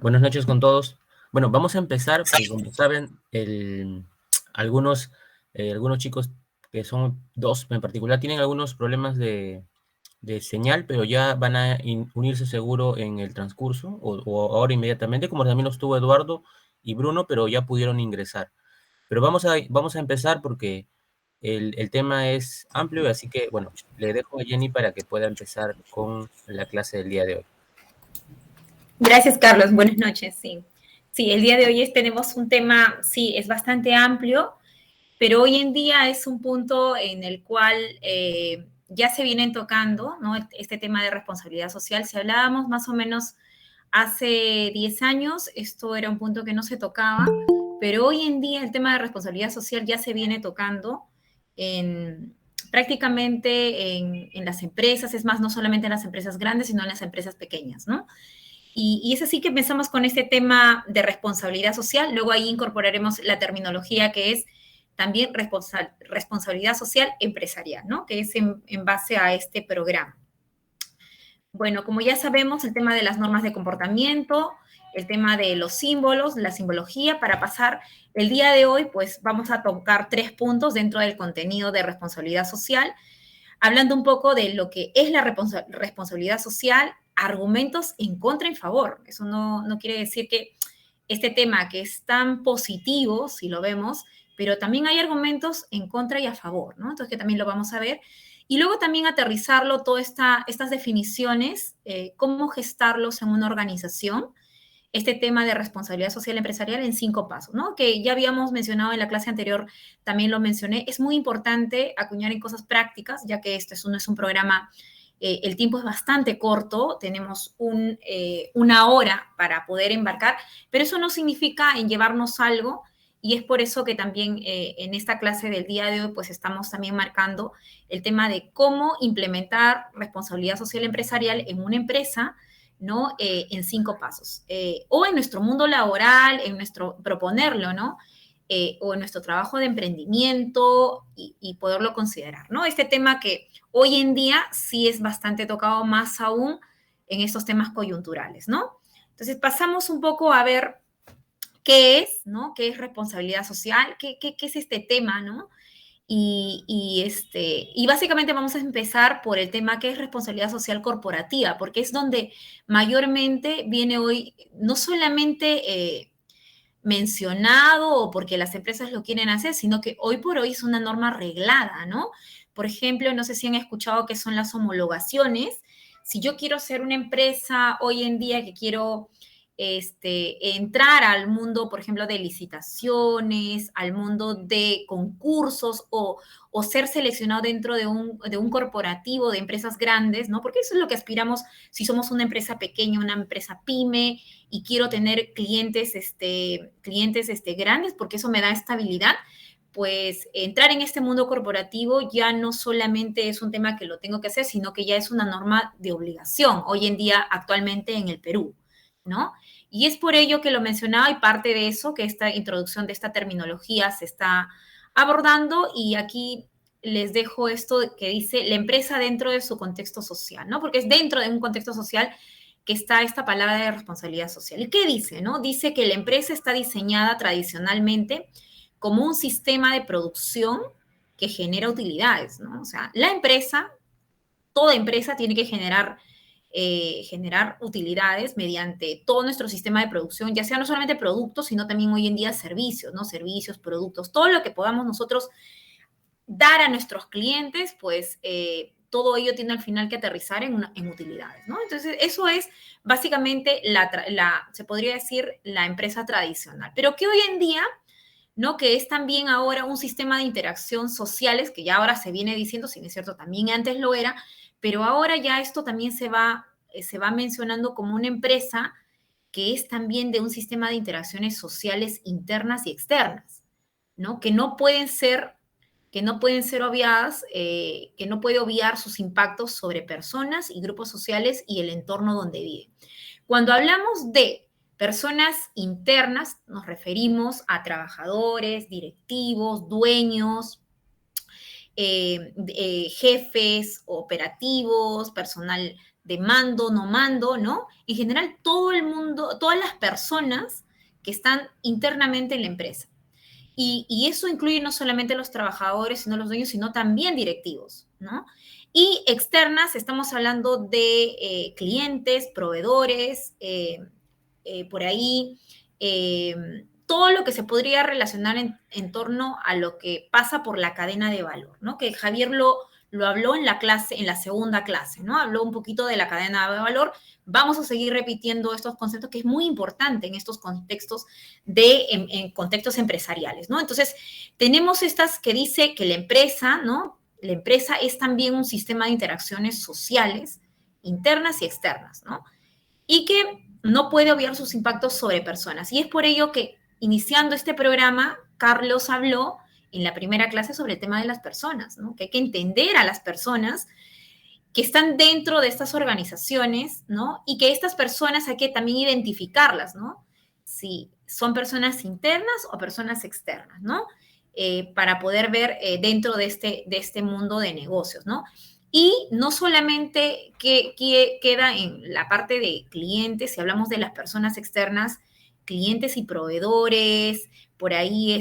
Buenas noches con todos. Bueno, vamos a empezar porque como saben, algunos, algunos chicos que son dos en particular tienen algunos problemas de señal, pero ya van a unirse seguro en el transcurso o ahora inmediatamente, como también los tuvo Eduardo y Bruno, pero ya pudieron ingresar. Pero vamos a empezar porque el tema es amplio, así que bueno, le dejo a Jenny para que pueda empezar con la clase del día de hoy. Gracias, Carlos. Buenas noches. Sí, sí, el día de hoy tenemos un tema, sí, es bastante amplio, pero hoy en día es un punto en el cual ya se vienen tocando, ¿no? Este tema de responsabilidad social. Si hablábamos más o menos hace 10 años, esto era un punto que no se tocaba, pero hoy en día el tema de responsabilidad social ya se viene tocando en, prácticamente en las empresas, es más, no solamente en las empresas grandes, sino en las empresas pequeñas, ¿no? Y es así que empezamos con este tema de responsabilidad social. Luego ahí incorporaremos la terminología que es también responsabilidad social empresarial, ¿no? Que es en base a este programa. Bueno, como ya sabemos, el tema de las normas de comportamiento, el tema de los símbolos, la simbología, para pasar el día de hoy, pues vamos a tocar 3 puntos dentro del contenido de responsabilidad social, hablando un poco de lo que es la responsabilidad social, argumentos en contra y en favor. Eso no quiere decir que este tema que es tan positivo, si lo vemos, pero también hay argumentos en contra y a favor, ¿no? Entonces que también lo vamos a ver. Y luego también aterrizarlo, todas estas definiciones, cómo gestarlos en una organización, este tema de responsabilidad social empresarial en 5 pasos, ¿no? Que ya habíamos mencionado en la clase anterior, también lo mencioné. Es muy importante acuñar en cosas prácticas, ya que este no es un programa, el tiempo es bastante corto, tenemos una hora para poder embarcar, pero eso no significa en llevarnos algo, y es por eso que también en esta clase del día de hoy, pues estamos también marcando el tema de cómo implementar responsabilidad social empresarial en una empresa, ¿no? En 5 pasos. O en nuestro mundo laboral, en nuestro proponerlo, ¿no? O en nuestro trabajo de emprendimiento y poderlo considerar, ¿no? Este tema que hoy en día sí es bastante tocado más aún en estos temas coyunturales, ¿no? Entonces pasamos un poco a ver qué es, ¿no? ¿Qué es responsabilidad social? ¿Qué es este tema, ¿no? Y básicamente vamos a empezar por el tema que es responsabilidad social corporativa, porque es donde mayormente viene hoy, no solamente mencionado o porque las empresas lo quieren hacer, sino que hoy por hoy es una norma reglada, ¿no? Por ejemplo, no sé si han escuchado qué son las homologaciones. Si yo quiero ser una empresa hoy en día que quiero entrar al mundo, por ejemplo, de licitaciones, al mundo de concursos o ser seleccionado dentro de un corporativo de empresas grandes, ¿no? Porque eso es lo que aspiramos si somos una empresa pequeña, una empresa pyme, y quiero tener clientes grandes porque eso me da estabilidad, pues entrar en este mundo corporativo ya no solamente es un tema que lo tengo que hacer, sino que ya es una norma de obligación hoy en día actualmente en el Perú, ¿no? Y es por ello que lo mencionaba y parte de eso, que esta introducción de esta terminología se está abordando, y aquí les dejo esto que dice la empresa dentro de su contexto social, ¿no? Porque es dentro de un contexto social que está esta palabra de responsabilidad social. ¿Y qué dice, no? Dice que la empresa está diseñada tradicionalmente como un sistema de producción que genera utilidades, ¿no? O sea, la empresa, toda empresa tiene que generar utilidades mediante todo nuestro sistema de producción, ya sea no solamente productos, sino también hoy en día servicios, ¿no? Servicios, productos, todo lo que podamos nosotros dar a nuestros clientes, pues todo ello tiene al final que aterrizar en utilidades, ¿no? Entonces, eso es básicamente se podría decir, la empresa tradicional, pero que hoy en día, ¿no? Que es también ahora un sistema de interacción sociales, que ya ahora se viene diciendo, si no es cierto, también antes lo era, pero ahora ya esto también se va mencionando como una empresa que es también de un sistema de interacciones sociales internas y externas, ¿no? Que no pueden ser obviadas, que no puede obviar sus impactos sobre personas y grupos sociales y el entorno donde viven. Cuando hablamos de personas internas, nos referimos a trabajadores, directivos, dueños, jefes, operativos, personal de mando, no mando, ¿no? En general, todo el mundo, todas las personas que están internamente en la empresa. Y eso incluye no solamente los trabajadores, sino los dueños, sino también directivos, ¿no? Y externas, estamos hablando de clientes, proveedores, por ahí, todo lo que se podría relacionar en torno a lo que pasa por la cadena de valor, ¿no? Que Javier lo habló en la clase, en la segunda clase, ¿no? Habló un poquito de la cadena de valor. Vamos a seguir repitiendo estos conceptos que es muy importante en estos contextos en contextos empresariales, ¿no? Entonces, tenemos estas que dice que la empresa, ¿no? La empresa es también un sistema de interacciones sociales, internas y externas, ¿no? Y que no puede obviar sus impactos sobre personas. Y es por ello que, iniciando este programa, Carlos habló en la primera clase sobre el tema de las personas, ¿no? Que hay que entender a las personas que están dentro de estas organizaciones, ¿no? Y que estas personas hay que también identificarlas, ¿no? Si son personas internas o personas externas, ¿no? Para poder ver dentro de este mundo de negocios, ¿no? Y no solamente que queda en la parte de clientes, si hablamos de las personas externas, clientes y proveedores, por ahí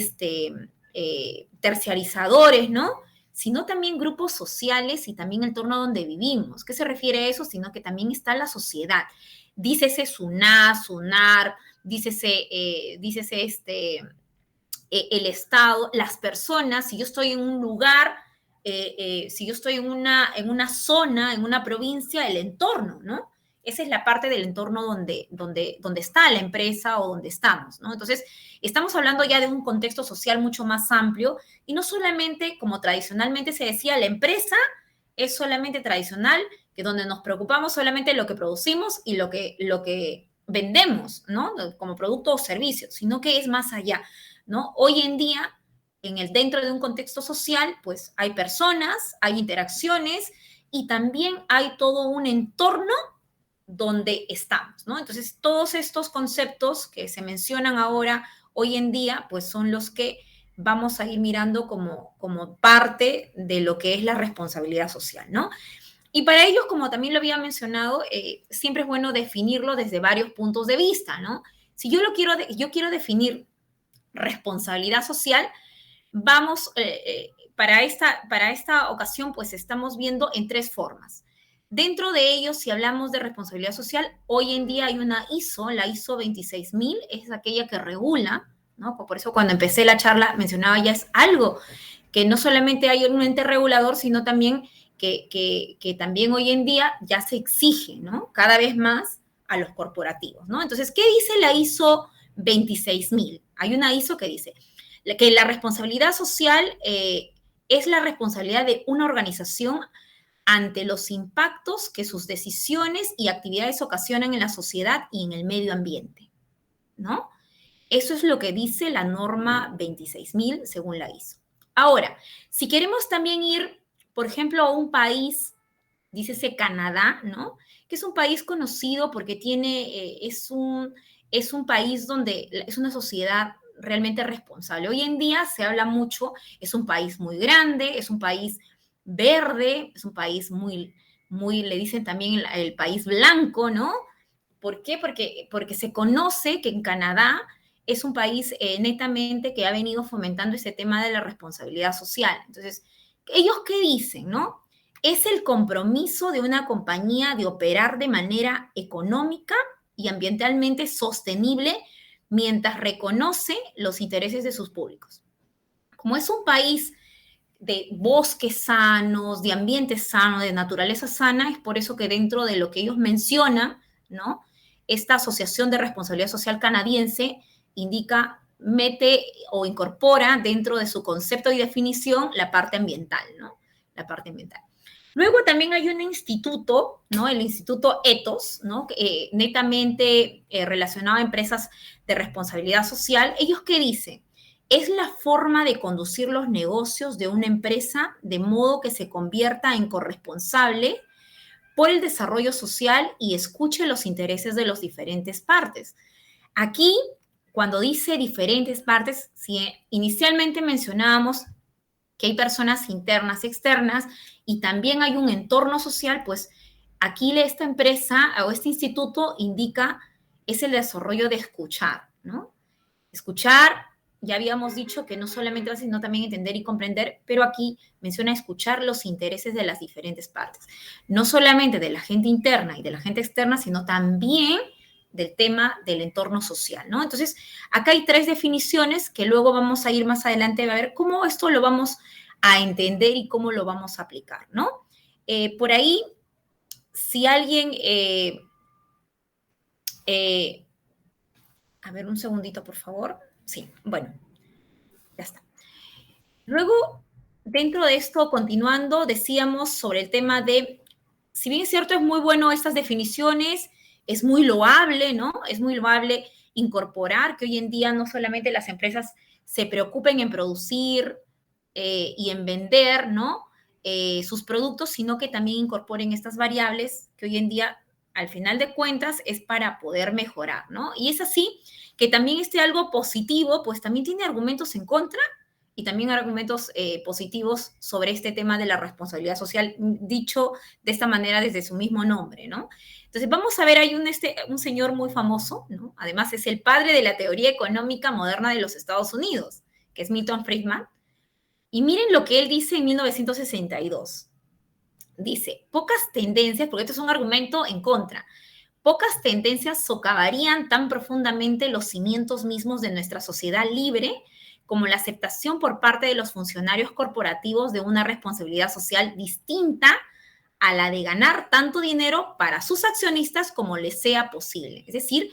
terciarizadores, ¿no? Sino también grupos sociales y también el entorno donde vivimos. ¿Qué se refiere a eso? Sino que también está la sociedad. Dícese SUNAT, SUNAR, dícese el Estado, las personas, si yo estoy en un lugar, si yo estoy en una zona, en una provincia, el entorno, ¿no? Esa es la parte del entorno donde está la empresa o donde estamos, ¿no? Entonces, estamos hablando ya de un contexto social mucho más amplio y no solamente, como tradicionalmente se decía, la empresa es solamente tradicional, que donde nos preocupamos solamente de lo que producimos y lo que vendemos, ¿no? Como producto o servicio, sino que es más allá, ¿no? Hoy en día, dentro de un contexto social, pues hay personas, hay interacciones y también hay todo un entorno donde estamos, ¿no? Entonces, todos estos conceptos que se mencionan ahora, hoy en día, pues son los que vamos a ir mirando como parte de lo que es la responsabilidad social, ¿no? Y para ellos, como también lo había mencionado, siempre es bueno definirlo desde varios puntos de vista, ¿no? Si yo quiero definir responsabilidad social, vamos, para esta ocasión, pues estamos viendo en tres formas. Dentro de ellos, si hablamos de responsabilidad social, hoy en día hay una ISO, la ISO 26000, es aquella que regula, ¿no? Por eso cuando empecé la charla mencionaba ya es algo que no solamente hay un ente regulador, sino también que también hoy en día ya se exige, ¿no? Cada vez más a los corporativos, ¿no? Entonces, ¿qué dice la ISO 26000? Hay una ISO que dice que la responsabilidad social es la responsabilidad de una organización ante los impactos que sus decisiones y actividades ocasionan en la sociedad y en el medio ambiente, ¿no? Eso es lo que dice la norma 26000 según la ISO. Ahora, si queremos también ir, por ejemplo, a un país, dícese Canadá, ¿no? Que es un país conocido porque es un país donde es una sociedad realmente responsable. Hoy en día se habla mucho, es un país muy grande, es un país verde, es un país le dicen también el país blanco, ¿no? ¿Por qué? Porque se conoce que en Canadá es un país netamente que ha venido fomentando ese tema de la responsabilidad social. Entonces, ¿ellos qué dicen, no? Es el compromiso de una compañía de operar de manera económica y ambientalmente sostenible mientras reconoce los intereses de sus públicos. Como es un país de bosques sanos, de ambiente sano, de naturaleza sana, es por eso que dentro de lo que ellos mencionan, ¿no? Esta Asociación de Responsabilidad Social Canadiense indica, mete o incorpora dentro de su concepto y definición la parte ambiental, ¿no? La parte ambiental. Luego también hay un instituto, ¿no? El Instituto Ethos, ¿no? Netamente relacionado a empresas de responsabilidad social. ¿Ellos qué dicen? Es la forma de conducir los negocios de una empresa de modo que se convierta en corresponsable por el desarrollo social y escuche los intereses de las diferentes partes. Aquí, cuando dice diferentes partes, si inicialmente mencionábamos que hay personas internas, externas, y también hay un entorno social, pues aquí esta empresa o este instituto indica es el desarrollo de escuchar, ¿no? Escuchar, ya habíamos dicho que no solamente, sino también entender y comprender, pero aquí menciona escuchar los intereses de las diferentes partes, no solamente de la gente interna y de la gente externa, sino también del tema del entorno social, ¿no? Entonces, acá hay 3 definiciones que luego vamos a ir más adelante a ver cómo esto lo vamos a entender y cómo lo vamos a aplicar, ¿no? Por ahí, si alguien, a ver, un segundito, por favor. Sí, bueno, ya está. Luego, dentro de esto, continuando, decíamos sobre el tema de, si bien es cierto, es muy bueno estas definiciones, es muy loable, ¿no? Es muy loable incorporar que hoy en día no solamente las empresas se preocupen en producir y en vender, ¿no? Sus productos, sino que también incorporen estas variables que hoy en día, al final de cuentas, es para poder mejorar, ¿no? Y es así que también algo positivo, pues también tiene argumentos en contra y también argumentos positivos sobre este tema de la responsabilidad social, dicho de esta manera desde su mismo nombre, ¿no? Entonces, vamos a ver, hay un señor muy famoso, ¿no? Además, es el padre de la teoría económica moderna de los Estados Unidos, que es Milton Friedman. Y miren lo que él dice en 1962. Dice, pocas tendencias, porque esto es un argumento en contra, pocas tendencias socavarían tan profundamente los cimientos mismos de nuestra sociedad libre como la aceptación por parte de los funcionarios corporativos de una responsabilidad social distinta a la de ganar tanto dinero para sus accionistas como les sea posible. Es decir,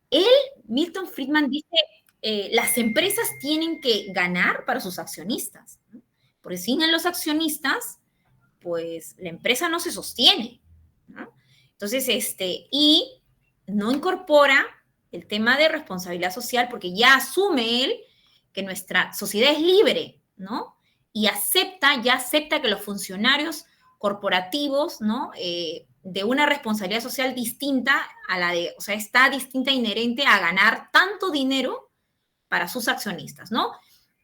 él, Milton Friedman, dice, las empresas tienen que ganar para sus accionistas, ¿no? Porque sin los accionistas, pues la empresa no se sostiene, ¿no? Entonces, y no incorpora el tema de responsabilidad social porque ya asume él que nuestra sociedad es libre, ¿no? Y ya acepta que los funcionarios corporativos, ¿no? De una responsabilidad social distinta a la de, o sea, está distinta, inherente a ganar tanto dinero para sus accionistas, ¿no?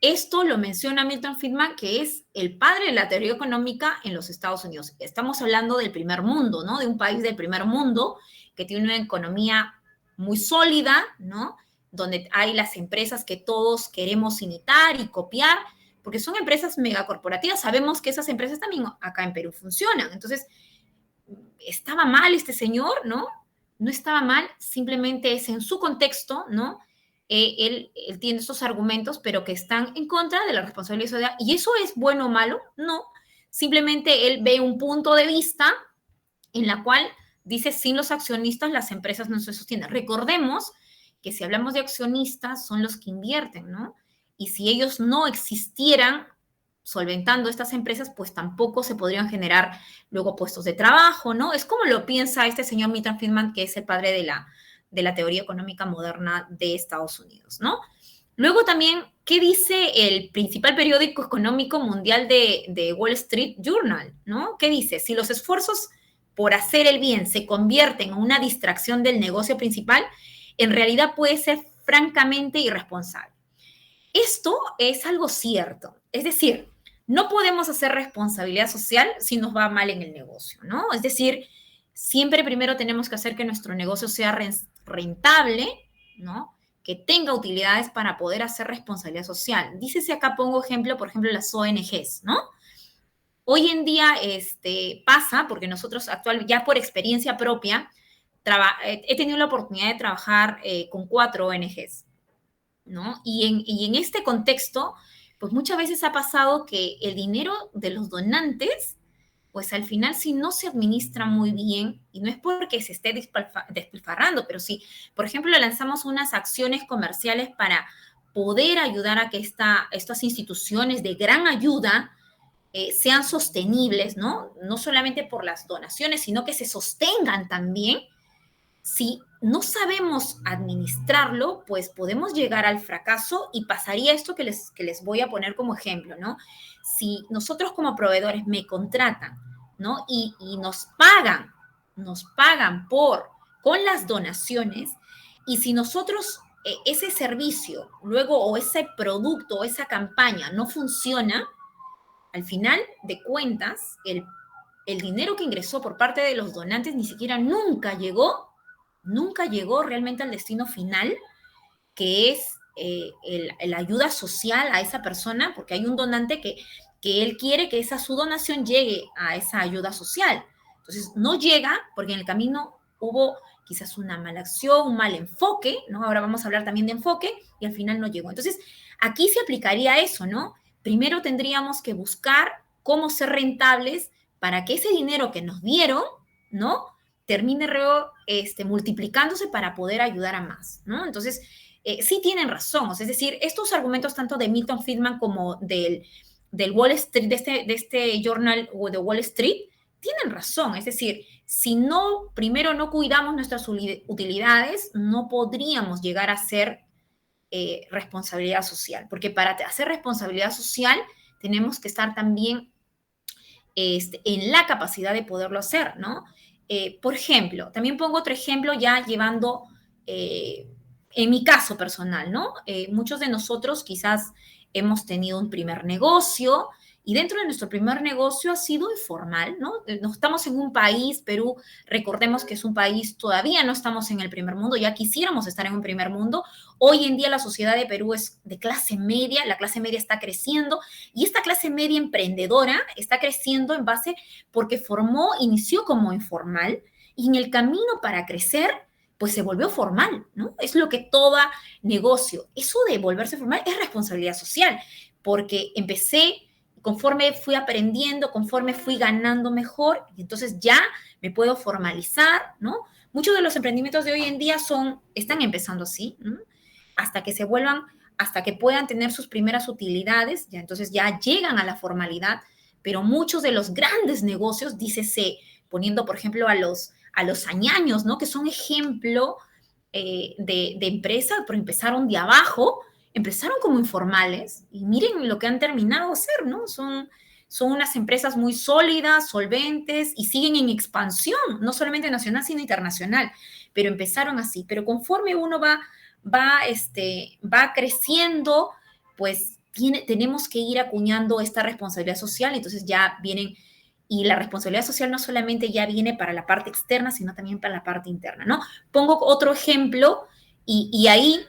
Esto lo menciona Milton Friedman, que es el padre de la teoría económica en los Estados Unidos. Estamos hablando del primer mundo, ¿no? De un país del primer mundo que tiene una economía muy sólida, ¿no? Donde hay las empresas que todos queremos imitar y copiar, porque son empresas megacorporativas. Sabemos que esas empresas también acá en Perú funcionan. Entonces, ¿estaba mal este señor? ¿No? No estaba mal, simplemente es en su contexto, ¿no? Él tiene estos argumentos, pero que están en contra de la responsabilidad social. ¿Y eso es bueno o malo? No. Simplemente él ve un punto de vista en la cual dice, sin los accionistas las empresas no se sostienen. Recordemos que si hablamos de accionistas, son los que invierten, ¿no? Y si ellos no existieran solventando estas empresas, pues tampoco se podrían generar luego puestos de trabajo, ¿no? Es como lo piensa este señor Milton Friedman, que es el padre de la teoría económica moderna de Estados Unidos, ¿no? Luego también, ¿qué dice el principal periódico económico mundial de Wall Street Journal, ¿no? ¿Qué dice? Si los esfuerzos por hacer el bien se convierten en una distracción del negocio principal, en realidad puede ser francamente irresponsable. Esto es algo cierto. Es decir, no podemos hacer responsabilidad social si nos va mal en el negocio, ¿no? Es decir, siempre primero tenemos que hacer que nuestro negocio sea rentable, ¿no? Que tenga utilidades para poder hacer responsabilidad social. Dícese acá, pongo ejemplo, por ejemplo, las ONGs, ¿no? Hoy en día pasa, porque nosotros actual, ya por experiencia propia, he tenido la oportunidad de trabajar con 4 ONGs, ¿no? Y en este contexto, pues muchas veces ha pasado que el dinero de los donantes, pues al final si no se administra muy bien, y no es porque se esté despilfarrando, pero sí, por ejemplo, lanzamos unas acciones comerciales para poder ayudar a que estas instituciones de gran ayuda sean sostenibles, ¿no? No solamente por las donaciones, sino que se sostengan también. Si no sabemos administrarlo, pues podemos llegar al fracaso y pasaría esto que les voy a poner como ejemplo, ¿no? Si nosotros como proveedores me contratan, ¿no? Y nos pagan con las donaciones, y si nosotros ese servicio luego o ese producto o esa campaña no funciona, al final de cuentas, el dinero que ingresó por parte de los donantes ni siquiera nunca llegó realmente al destino final, que es la ayuda social a esa persona, porque hay un donante que él quiere que su donación llegue a esa ayuda social. Entonces, no llega porque en el camino hubo quizás una mala acción, un mal enfoque, ¿no? Ahora vamos a hablar también de enfoque, y al final no llegó. Entonces, aquí se aplicaría eso, ¿no? Primero tendríamos que buscar cómo ser rentables para que ese dinero que nos dieron, ¿no? Termine multiplicándose para poder ayudar a más, ¿no? Entonces, sí tienen razón, es decir, estos argumentos tanto de Milton Friedman como del Wall Street, de este journal o de Wall Street, tienen razón, es decir, si no, primero no cuidamos nuestras utilidades, no podríamos llegar a ser responsabilidad social, porque para hacer responsabilidad social tenemos que estar también en la capacidad de poderlo hacer, ¿no? Por ejemplo, también pongo otro ejemplo ya llevando, en mi caso personal, ¿no? Muchos de nosotros quizás hemos tenido un primer negocio y dentro de nuestro primer negocio ha sido informal, ¿no? No estamos en un país, Perú, recordemos que es un país, todavía no estamos en el primer mundo, ya quisiéramos estar en un primer mundo. Hoy en día la sociedad de Perú es de clase media, la clase media está creciendo y esta clase media emprendedora está creciendo en base porque inició como informal y en el camino para crecer pues se volvió formal, ¿no? Es lo que todo negocio, eso de volverse formal es responsabilidad social, porque empecé, conforme fui aprendiendo, conforme fui ganando mejor, y entonces ya me puedo formalizar, ¿no? Muchos de los emprendimientos de hoy en día están empezando así, ¿no? Hasta que se vuelvan, hasta que puedan tener sus primeras utilidades, ya entonces ya llegan a la formalidad, pero muchos de los grandes negocios, dícese, poniendo por ejemplo a los añaños, ¿no? Que son ejemplo de empresas, pero empezaron de abajo, empezaron como informales y miren lo que han terminado de hacer, ¿no? Son unas empresas muy sólidas, solventes y siguen en expansión, no solamente nacional, sino internacional, pero empezaron así. Pero conforme uno va creciendo, pues tenemos que ir acuñando esta responsabilidad social, entonces ya vienen, y la responsabilidad social no solamente ya viene para la parte externa, sino también para la parte interna, ¿no? Pongo otro ejemplo y ahí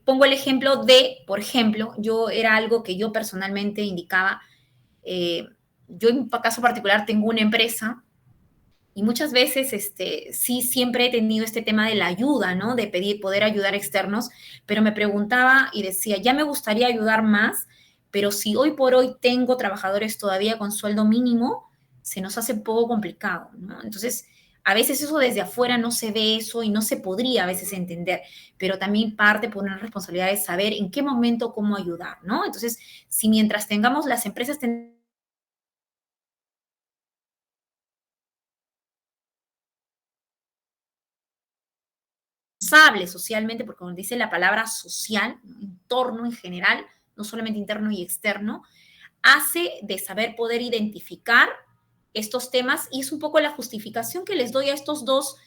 pongo el ejemplo de, por ejemplo, yo era algo que yo personalmente indicaba, yo en caso particular tengo una empresa y muchas veces, sí, siempre he tenido este tema de la ayuda, ¿no? De poder ayudar externos, pero me preguntaba y decía, ya me gustaría ayudar más, pero si hoy por hoy tengo trabajadores todavía con sueldo mínimo, se nos hace poco complicado, ¿no? Entonces, a veces eso desde afuera no se ve eso y no se podría a veces entender, pero también parte por una responsabilidad de saber en qué momento, cómo ayudar, ¿no? Entonces, si mientras tengamos las empresas responsable socialmente, porque como dice la palabra social, ¿no? Entorno en general, no solamente interno y externo, hace de saber poder identificar estos temas y es un poco la justificación que les doy a estos dos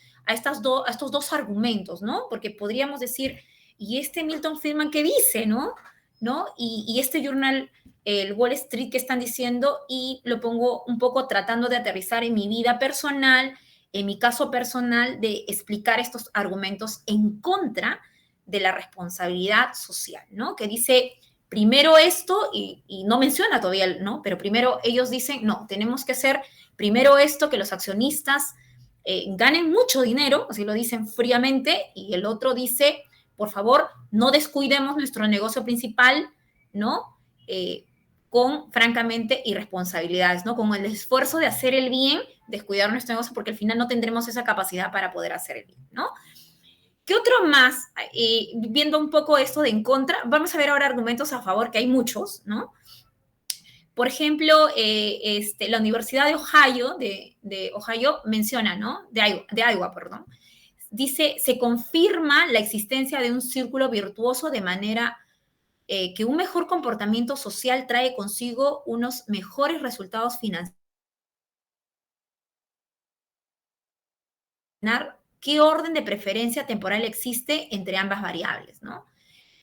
argumentos, ¿no? Porque podríamos decir, ¿y este Milton Friedman qué dice, no? ¿No? Y este journal, el Wall Street, ¿qué están diciendo? Y lo pongo un poco tratando de aterrizar en mi vida personal, en mi caso personal, de explicar estos argumentos en contra de la responsabilidad social, ¿no? Que dice, primero esto, y no menciona todavía, ¿no? Pero primero ellos dicen, no, tenemos que hacer primero esto, que los accionistas ganen mucho dinero, así lo dicen fríamente, y el otro dice, por favor, no descuidemos nuestro negocio principal, ¿no? Francamente, irresponsabilidades, ¿no? Con el esfuerzo de hacer el bien, descuidar nuestro negocio, porque al final no tendremos esa capacidad para poder hacer el bien, ¿no? ¿Qué otro más? Viendo un poco esto de en contra, vamos a ver ahora argumentos a favor, que hay muchos, ¿no? Por ejemplo, la Universidad de Ohio, de Ohio menciona, ¿no? De Iowa, perdón. Dice, se confirma la existencia de un círculo virtuoso de manera que un mejor comportamiento social trae consigo unos mejores resultados financieros. ¿Qué orden de preferencia temporal existe entre ambas variables, ¿no?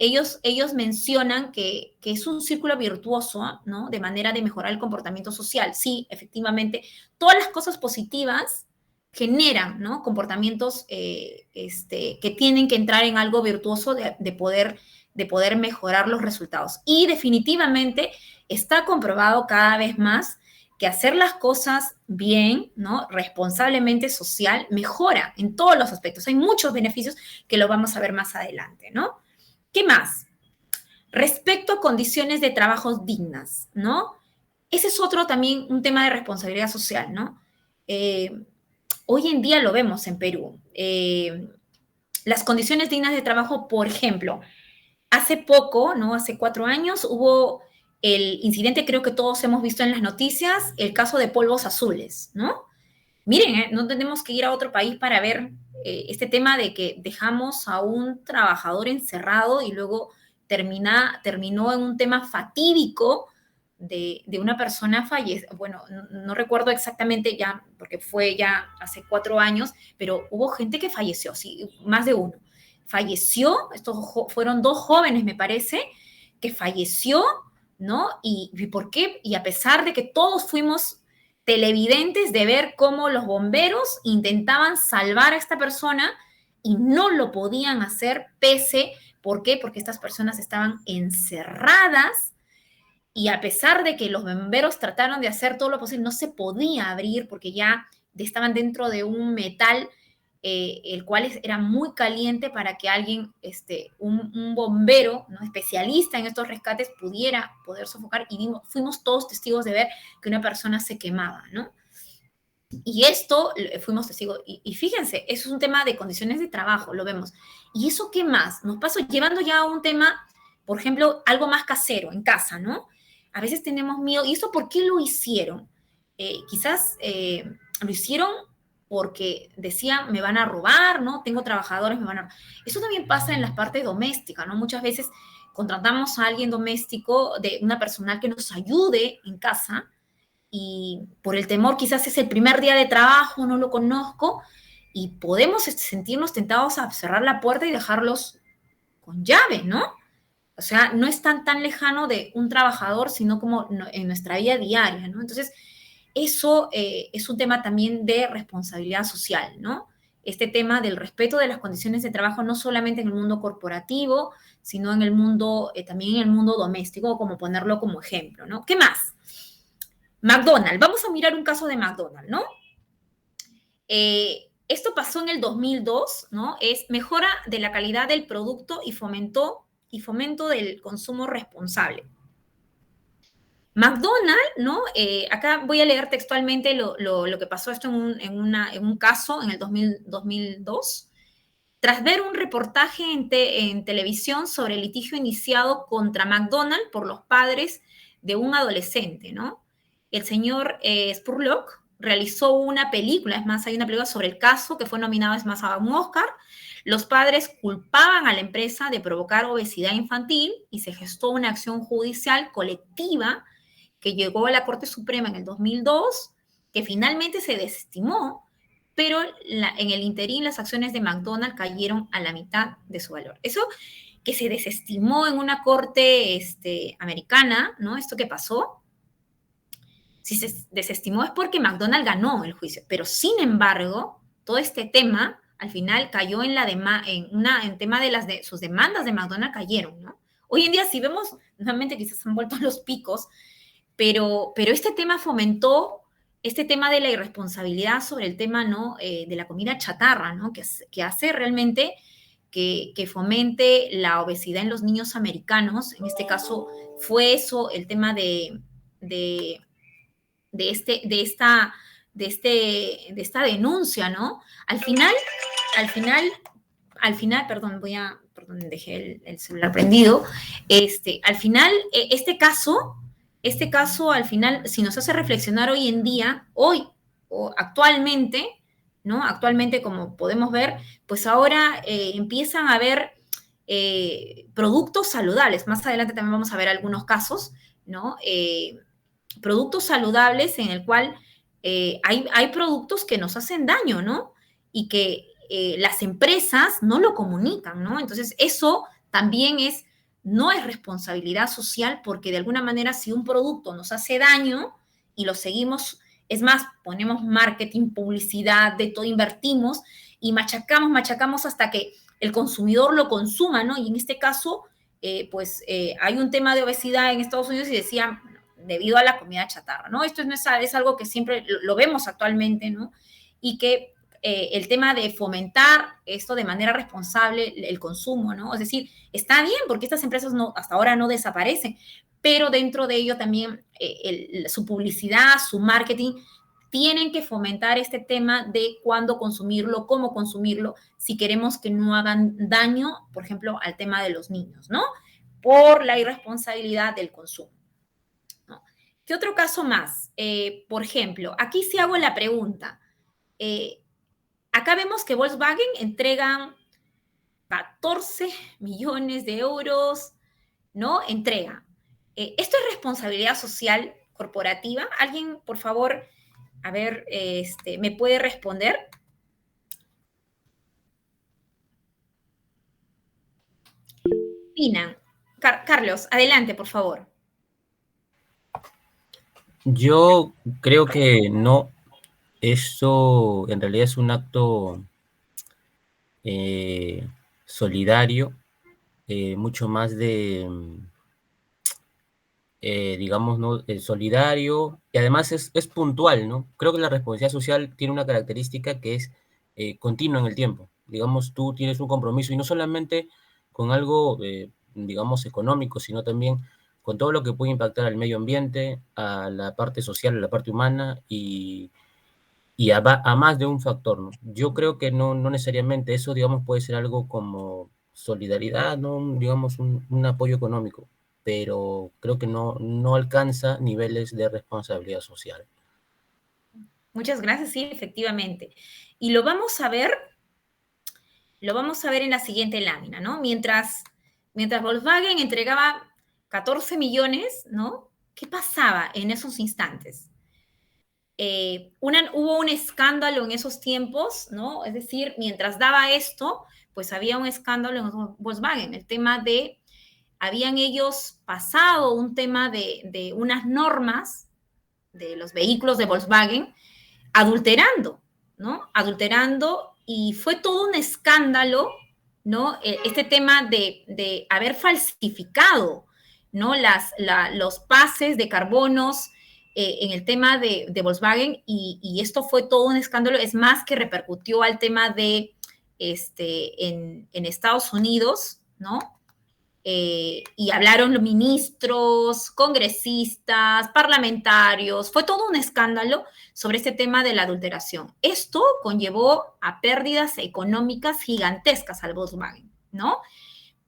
ellos mencionan que es un círculo virtuoso, ¿no? De manera de mejorar el comportamiento social. Sí, efectivamente, todas las cosas positivas generan, ¿no? Comportamientos que tienen que entrar en algo virtuoso de poder mejorar los resultados. Y definitivamente está comprobado cada vez más que hacer las cosas bien, ¿no? Responsablemente social, mejora en todos los aspectos. Hay muchos beneficios que lo vamos a ver más adelante, ¿no? ¿Qué más? Respecto a condiciones de trabajo dignas, ¿no? Ese es otro también un tema de responsabilidad social, ¿no? Hoy en día lo vemos en Perú. Las condiciones dignas de trabajo, por ejemplo, hace poco, ¿no? Hace 4 años hubo el incidente, creo que todos hemos visto en las noticias, el caso de polvos azules, ¿no? Miren, no tenemos que ir a otro país para ver este tema de que dejamos a un trabajador encerrado y luego terminó en un tema fatídico de una persona fallecida. Bueno, no recuerdo exactamente ya, porque fue ya hace 4 años, pero hubo gente que falleció, sí, más de uno. Falleció, estos fueron 2 jóvenes, me parece, que falleció, ¿no? ¿Y por qué? Y a pesar de que todos fuimos televidentes de ver cómo los bomberos intentaban salvar a esta persona y no lo podían hacer ¿por qué? Porque estas personas estaban encerradas y a pesar de que los bomberos trataron de hacer todo lo posible, no se podía abrir porque ya estaban dentro de un metal el cual era muy caliente para que alguien, un bombero, ¿no? Especialista en estos rescates, poder sofocar y fuimos todos testigos de ver que una persona se quemaba, ¿no? Y esto fuimos testigos, y fíjense, eso es un tema de condiciones de trabajo, lo vemos. ¿Y eso qué más? Nos pasó llevando ya a un tema, por ejemplo, algo más casero, en casa, ¿no? A veces tenemos miedo, ¿y esto por qué lo hicieron? Quizás lo hicieron porque decían, me van a robar, ¿no? Tengo trabajadores, me van a... Eso también pasa en las partes domésticas, ¿no? Muchas veces contratamos a alguien doméstico, de una personal que nos ayude en casa, y por el temor quizás es el primer día de trabajo, no lo conozco, y podemos sentirnos tentados a cerrar la puerta y dejarlos con llave, ¿no? O sea, no es tan lejano de un trabajador, sino como en nuestra vida diaria, ¿no? Entonces, eso es un tema también de responsabilidad social, ¿no? Este tema del respeto de las condiciones de trabajo, no solamente en el mundo corporativo, sino en el mundo, también en el mundo doméstico, como ponerlo como ejemplo, ¿no? ¿Qué más? McDonald's, vamos a mirar un caso de McDonald's, ¿no? Esto pasó en el 2002, ¿no? Es mejora de la calidad del producto y fomento del consumo responsable. McDonald's, ¿no? Acá voy a leer textualmente lo que pasó esto en un caso en el 2002. Tras ver un reportaje en televisión sobre el litigio iniciado contra McDonald's por los padres de un adolescente, ¿no? El señor Spurlock realizó una película, es más, hay una película sobre el caso que fue nominada, es más, a un Oscar. Los padres culpaban a la empresa de provocar obesidad infantil y se gestó una acción judicial colectiva que llegó a la Corte Suprema en el 2002, que finalmente se desestimó, pero en el interín las acciones de McDonald's cayeron a la mitad de su valor. Eso que se desestimó en una corte americana, ¿no? Esto que pasó, si se desestimó es porque McDonald's ganó el juicio, pero sin embargo, todo este tema al final cayó en tema de sus demandas de McDonald's cayeron, ¿no? Hoy en día, si vemos, nuevamente quizás han vuelto los picos, pero este tema fomentó este tema de la irresponsabilidad sobre el tema, ¿no? De la comida chatarra, ¿no? Que hace realmente que fomente la obesidad en los niños americanos. En este caso fue eso, el tema de esta denuncia, ¿no? Al final, perdón, dejé el celular prendido. Al final, este caso, al final, si nos hace reflexionar hoy en día, o actualmente, ¿no? Actualmente, como podemos ver, pues ahora empiezan a haber productos saludables. Más adelante también vamos a ver algunos casos, ¿no? Productos saludables en el cual hay productos que nos hacen daño, ¿no? Y que las empresas no lo comunican, ¿no? Entonces, eso también es no es responsabilidad social porque de alguna manera si un producto nos hace daño y lo seguimos, es más, ponemos marketing, publicidad, de todo invertimos y machacamos hasta que el consumidor lo consuma, ¿no? Y en este caso, hay un tema de obesidad en Estados Unidos y decían, debido a la comida chatarra, ¿no? Esto no es algo que siempre lo vemos actualmente, ¿no? Y que el tema de fomentar esto de manera responsable, el consumo, ¿no? Es decir, está bien porque estas empresas no, hasta ahora no desaparecen, pero dentro de ello también su publicidad, su marketing, tienen que fomentar este tema de cuándo consumirlo, cómo consumirlo, si queremos que no hagan daño, por ejemplo, al tema de los niños, ¿no? Por la irresponsabilidad del consumo. ¿No? ¿Qué otro caso más? Por ejemplo, aquí sí hago la pregunta. Acá vemos que Volkswagen entrega 14 millones de euros, ¿no? Entrega. ¿Esto es responsabilidad social corporativa? ¿Alguien, por favor, a ver, me puede responder? Opinan. Carlos, adelante, por favor. Yo creo que no, eso en realidad es un acto solidario, mucho más de, digamos, ¿no? Solidario, y además es puntual, ¿no? Creo que la responsabilidad social tiene una característica que es continua en el tiempo. Digamos, tú tienes un compromiso y no solamente con algo, digamos, económico, sino también con todo lo que puede impactar al medio ambiente, a la parte social, a la parte humana y a más de un factor, ¿no? Yo creo que no necesariamente eso, digamos, puede ser algo como solidaridad, ¿no? Digamos, un apoyo económico, pero creo que no alcanza niveles de responsabilidad social. Muchas gracias, sí, efectivamente. Y lo vamos a ver en la siguiente lámina, ¿no? Mientras Volkswagen entregaba 14 millones, ¿no? ¿Qué pasaba en esos instantes? Hubo un escándalo en esos tiempos, ¿no? Es decir, mientras daba esto, pues había un escándalo en Volkswagen, el tema de, habían ellos pasado un tema de unas normas de los vehículos de Volkswagen adulterando, ¿no? Adulterando y fue todo un escándalo, ¿no? Este tema de haber falsificado, ¿no? Los pases de carbonos en el tema de Volkswagen y esto fue todo un escándalo, es más que repercutió al tema de, en Estados Unidos, ¿no? Y hablaron los ministros, congresistas, parlamentarios, fue todo un escándalo sobre este tema de la adulteración. Esto conllevó a pérdidas económicas gigantescas al Volkswagen, ¿no?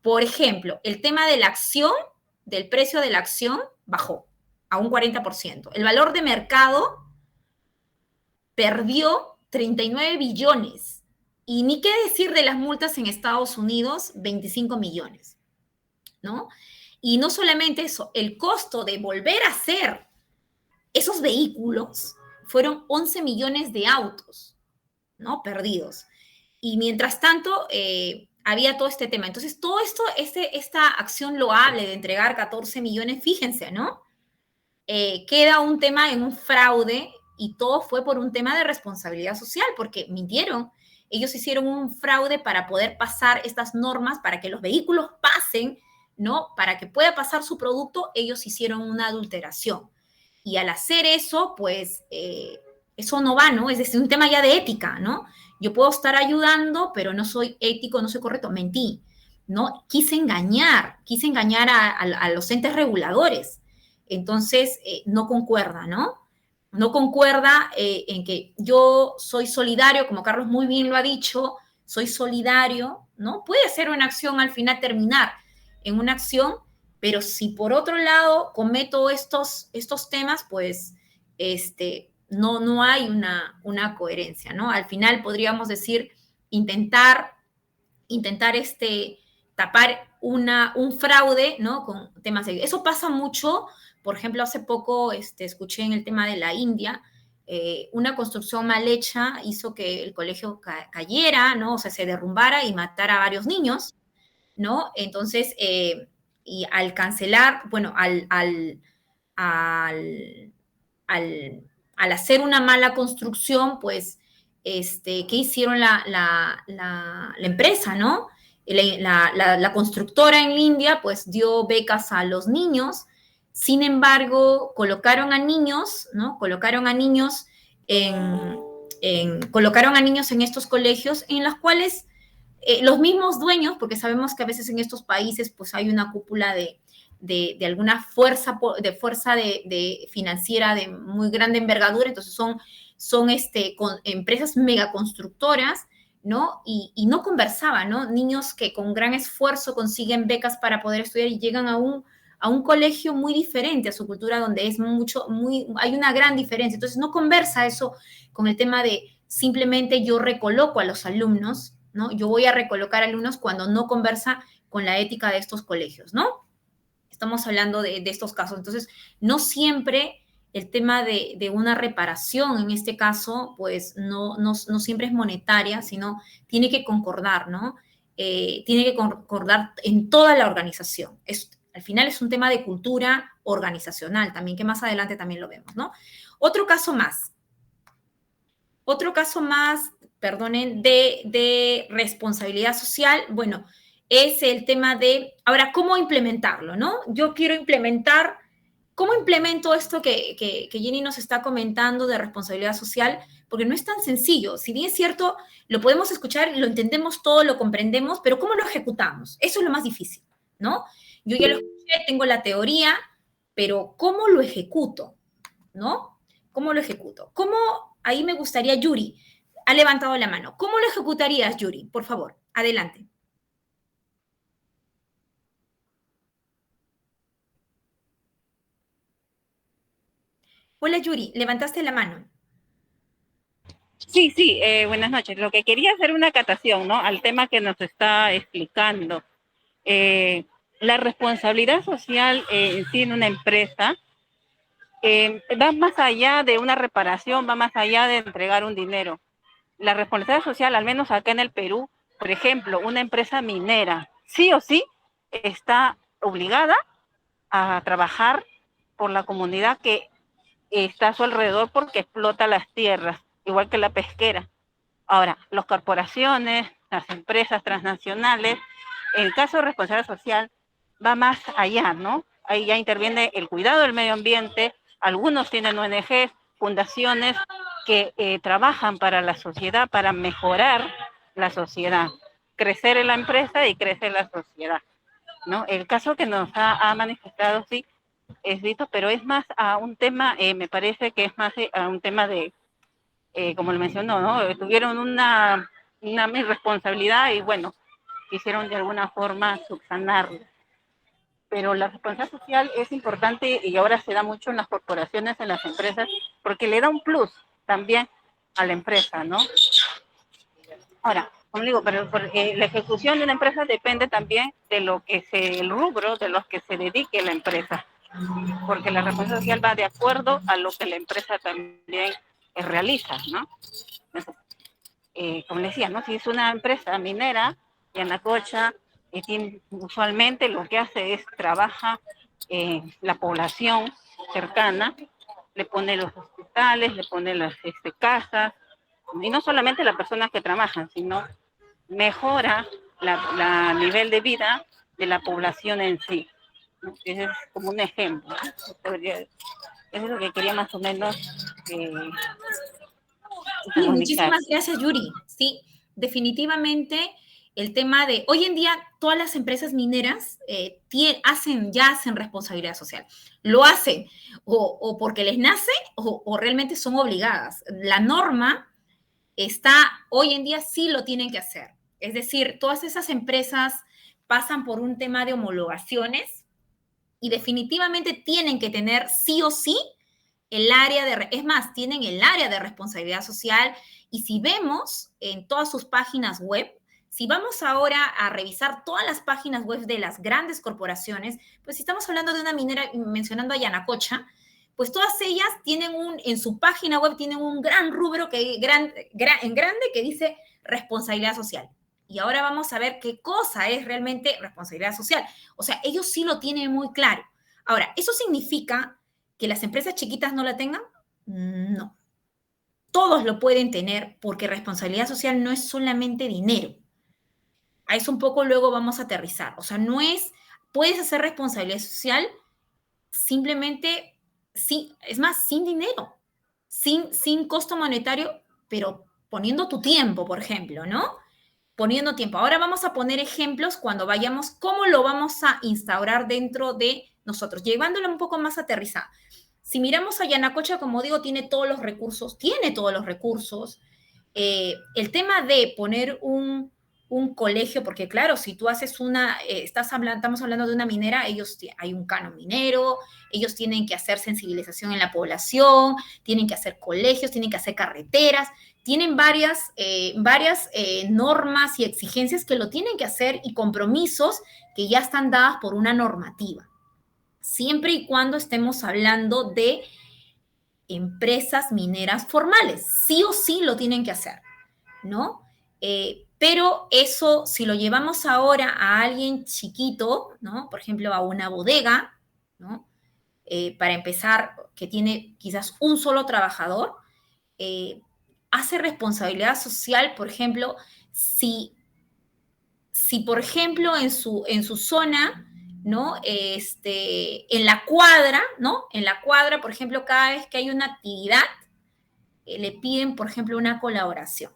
Por ejemplo, el tema de la acción, del precio de la acción bajó a un 40%. El valor de mercado perdió 39 billones. Y ni qué decir de las multas en Estados Unidos, 25 millones. ¿No? Y no solamente eso, el costo de volver a hacer esos vehículos fueron 11 millones de autos, ¿no? Perdidos. Y mientras tanto, había todo este tema. Entonces, todo esto, esta acción loable de entregar 14 millones, fíjense, ¿no? Queda un tema en un fraude y todo fue por un tema de responsabilidad social, porque mintieron. Ellos hicieron un fraude para poder pasar estas normas, para que los vehículos pasen, ¿no? Para que pueda pasar su producto, ellos hicieron una adulteración. Y al hacer eso, pues, eso no va, ¿no? Es decir, un tema ya de ética, ¿no? Yo puedo estar ayudando, pero no soy ético, no soy correcto, mentí, ¿no? Quise engañar a los entes reguladores. Entonces, no concuerda, ¿no? No concuerda en que yo soy solidario, como Carlos muy bien lo ha dicho, soy solidario, ¿no? Puede ser una acción al final terminar en una acción, pero si por otro lado cometo estos temas, pues no hay una coherencia, ¿no? Al final podríamos decir intentar tapar un fraude, ¿no? Con temas de... Eso pasa mucho, por ejemplo, hace poco escuché en el tema de la India, una construcción mal hecha hizo que el colegio cayera, ¿no? O sea, se derrumbara y matara a varios niños, ¿no? Entonces, y al cancelar, bueno, al, al hacer una mala construcción, pues, ¿qué hicieron la empresa, no? La constructora en India, pues, dio becas a los niños. Sin embargo, colocaron a niños, ¿no? Colocaron a niños en estos colegios en los cuales los mismos dueños, porque sabemos que a veces en estos países pues hay una cúpula de alguna fuerza, financiera de muy grande envergadura, entonces son empresas megaconstructoras, ¿no? Y no conversaban, ¿no? Niños que con gran esfuerzo consiguen becas para poder estudiar y llegan a un colegio muy diferente a su cultura, donde es hay una gran diferencia. Entonces no conversa eso con el tema de simplemente yo recoloco a los alumnos, ¿no? Yo voy a recolocar alumnos cuando no conversa con la ética de estos colegios, ¿no? Estamos hablando de estos casos. Entonces, no siempre el tema de una reparación, en este caso, pues no siempre es monetaria, sino tiene que concordar, ¿no? Tiene que concordar en toda la organización. Al final es un tema de cultura organizacional también, que más adelante también lo vemos, ¿no? Otro caso más, perdonen, de responsabilidad social, bueno, es el tema de, ahora, ¿cómo implementarlo, no? Yo quiero implementar, ¿cómo implemento esto que Jenny nos está comentando de responsabilidad social? Porque no es tan sencillo. Si bien es cierto, lo podemos escuchar, lo entendemos todo, lo comprendemos, pero ¿cómo lo ejecutamos? Eso es lo más difícil, ¿no? Yo ya lo escuché, tengo la teoría, pero ¿cómo lo ejecuto? ¿No? ¿Cómo lo ejecuto? ¿Cómo? Ahí me gustaría, Yuri, ha levantado la mano. ¿Cómo lo ejecutarías, Yuri? Por favor, adelante. Hola, Yuri, levantaste la mano. Sí, sí, buenas noches. Lo que quería hacer una acatación, ¿no? Al tema que nos está explicando. La responsabilidad social en sí en una empresa va más allá de una reparación, va más allá de entregar un dinero. La responsabilidad social, al menos acá en el Perú, por ejemplo, una empresa minera, sí o sí, está obligada a trabajar por la comunidad que está a su alrededor porque explota las tierras, igual que la pesquera. Ahora, las corporaciones, las empresas transnacionales, en el caso de responsabilidad social, va más allá, ¿no? Ahí ya interviene el cuidado del medio ambiente, algunos tienen ONGs, fundaciones que trabajan para la sociedad, para mejorar la sociedad, crecer en la empresa y crecer la sociedad, ¿no? El caso que nos ha manifestado, sí, es visto, pero es más a un tema, me parece que es más a un tema de como lo mencionó, ¿no? Tuvieron una irresponsabilidad y bueno, quisieron de alguna forma subsanarlo. Pero la responsabilidad social es importante y ahora se da mucho en las corporaciones, en las empresas, porque le da un plus también a la empresa, ¿no? Ahora, como digo, pero la ejecución de una empresa depende también de lo que el rubro, de los que se dedique la empresa, porque la responsabilidad social va de acuerdo a lo que la empresa también realiza, ¿no? Entonces, como les decía, ¿no? Si es una empresa minera, Yanacocha, usualmente lo que hace es trabaja la población cercana, le pone los hospitales, le pone las casas, y no solamente las personas que trabajan, sino mejora la nivel de vida de la población en sí, ¿no? Ese es como un ejemplo, ¿no? Eso es lo que quería más o menos Sí, comunicar. muchísimas gracias, Yuri. Sí, definitivamente el tema de, hoy en día todas las empresas mineras ya hacen responsabilidad social. Lo hacen o porque les nace o realmente son obligadas. La norma hoy en día sí lo tienen que hacer. Es decir, todas esas empresas pasan por un tema de homologaciones y definitivamente tienen que tener sí o sí es más, tienen el área de responsabilidad social y si vemos en todas sus páginas web, si vamos ahora a revisar todas las páginas web de las grandes corporaciones, pues si estamos hablando de una minera, mencionando a Yanacocha, pues todas ellas en su página web tienen un gran rubro en grande que dice responsabilidad social. Y ahora vamos a ver qué cosa es realmente responsabilidad social. O sea, ellos sí lo tienen muy claro. Ahora, ¿eso significa que las empresas chiquitas no la tengan? No. Todos lo pueden tener porque responsabilidad social no es solamente dinero. A eso un poco luego vamos a aterrizar. O sea, no es, puedes hacer responsabilidad social simplemente, sin, es más, sin dinero, sin costo monetario, pero poniendo tu tiempo, por ejemplo, ¿no? Poniendo tiempo. Ahora vamos a poner ejemplos cuando vayamos, cómo lo vamos a instaurar dentro de nosotros, llevándolo un poco más aterrizada. Si miramos a Yanacocha, como digo, tiene todos los recursos, tiene todos los recursos. El tema de poner un colegio, porque claro, si tú haces una, estamos hablando de una minera, hay un canon minero, ellos tienen que hacer sensibilización en la población, tienen que hacer colegios, tienen que hacer carreteras, tienen varias normas y exigencias que lo tienen que hacer y compromisos que ya están dadas por una normativa, siempre y cuando estemos hablando de empresas mineras formales, sí o sí lo tienen que hacer, ¿no? Pero eso, si lo llevamos ahora a alguien chiquito, ¿no? Por ejemplo, a una bodega, ¿no? Para empezar, que tiene quizás un solo trabajador, hace responsabilidad social, por ejemplo, si por ejemplo, en su zona, ¿no? En la cuadra, ¿no? En la cuadra, por ejemplo, cada vez que hay una actividad, le piden, por ejemplo, una colaboración,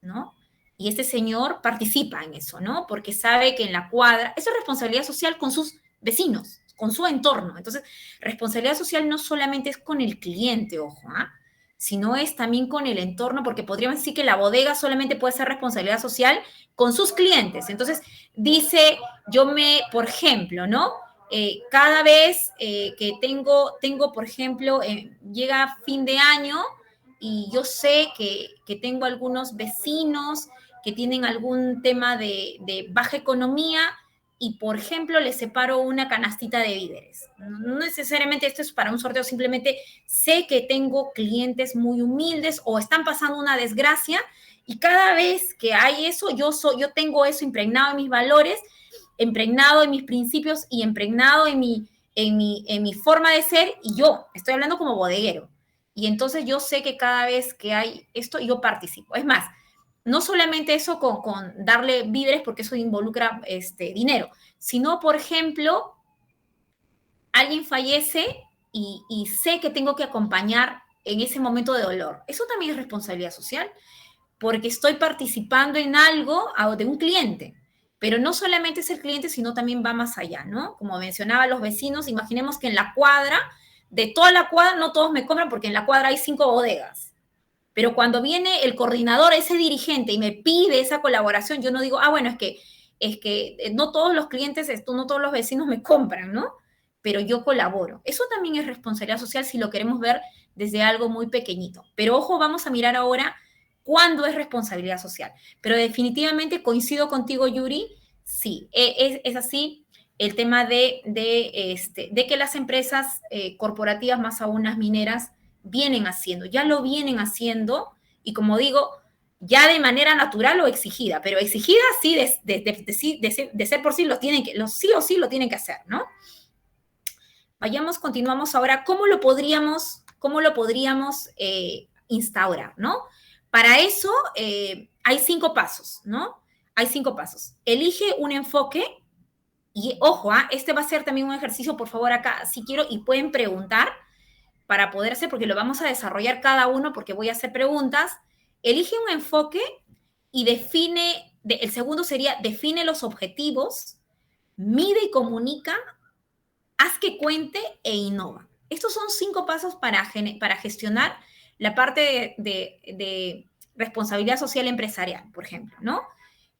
¿no? Y este señor participa en eso, ¿no? Porque sabe que en la cuadra, eso es responsabilidad social con sus vecinos, con su entorno. Entonces, responsabilidad social no solamente es con el cliente, ojo, ¿ah? Sino es también con el entorno, porque podríamos decir que la bodega solamente puede ser responsabilidad social con sus clientes. Entonces, dice, por ejemplo, ¿no? Cada vez que tengo, por ejemplo, llega fin de año y yo sé que tengo algunos vecinos que tienen algún tema de baja economía y, por ejemplo, les separo una canastita de víveres. No necesariamente esto es para un sorteo, simplemente sé que tengo clientes muy humildes o están pasando una desgracia y cada vez que hay eso, yo tengo eso impregnado en mis valores, impregnado en mis principios y impregnado en mi forma de ser y yo estoy hablando como bodeguero. Y entonces yo sé que cada vez que hay esto, yo participo. Es más, no solamente eso con darle víveres, porque eso involucra dinero, sino, por ejemplo, alguien fallece y sé que tengo que acompañar en ese momento de dolor. Eso también es responsabilidad social, porque estoy participando en algo de un cliente. Pero no solamente es el cliente, sino también va más allá, ¿no? Como mencionaba los vecinos, imaginemos que en la cuadra, de toda la cuadra, no todos me compran porque en la cuadra hay 5 bodegas. Pero cuando viene el coordinador, ese dirigente, y me pide esa colaboración, yo no digo, bueno, es que no todos los clientes, no todos los vecinos me compran, ¿no? Pero yo colaboro. Eso también es responsabilidad social si lo queremos ver desde algo muy pequeñito. Pero ojo, vamos a mirar ahora cuándo es responsabilidad social. Pero definitivamente coincido contigo, Yuri, sí, es así el tema de que las empresas corporativas, más aún las mineras, vienen haciendo, ya lo vienen haciendo, y como digo, ya de manera natural o exigida, pero exigida sí, de ser por sí, sí o sí lo tienen que hacer, ¿no? Continuamos ahora, ¿cómo lo podríamos instaurar, ¿no? Para eso hay 5 pasos, ¿no? Hay 5 pasos. Elige un enfoque y, ojo, este va a ser también un ejercicio, por favor, acá, si quiero, y pueden preguntar para poder hacer, porque lo vamos a desarrollar cada uno, porque voy a hacer preguntas. Elige un enfoque y el segundo sería, define los objetivos, mide y comunica, haz que cuente e innova. Estos son 5 pasos para gestionar la parte de responsabilidad social empresarial, por ejemplo, ¿no?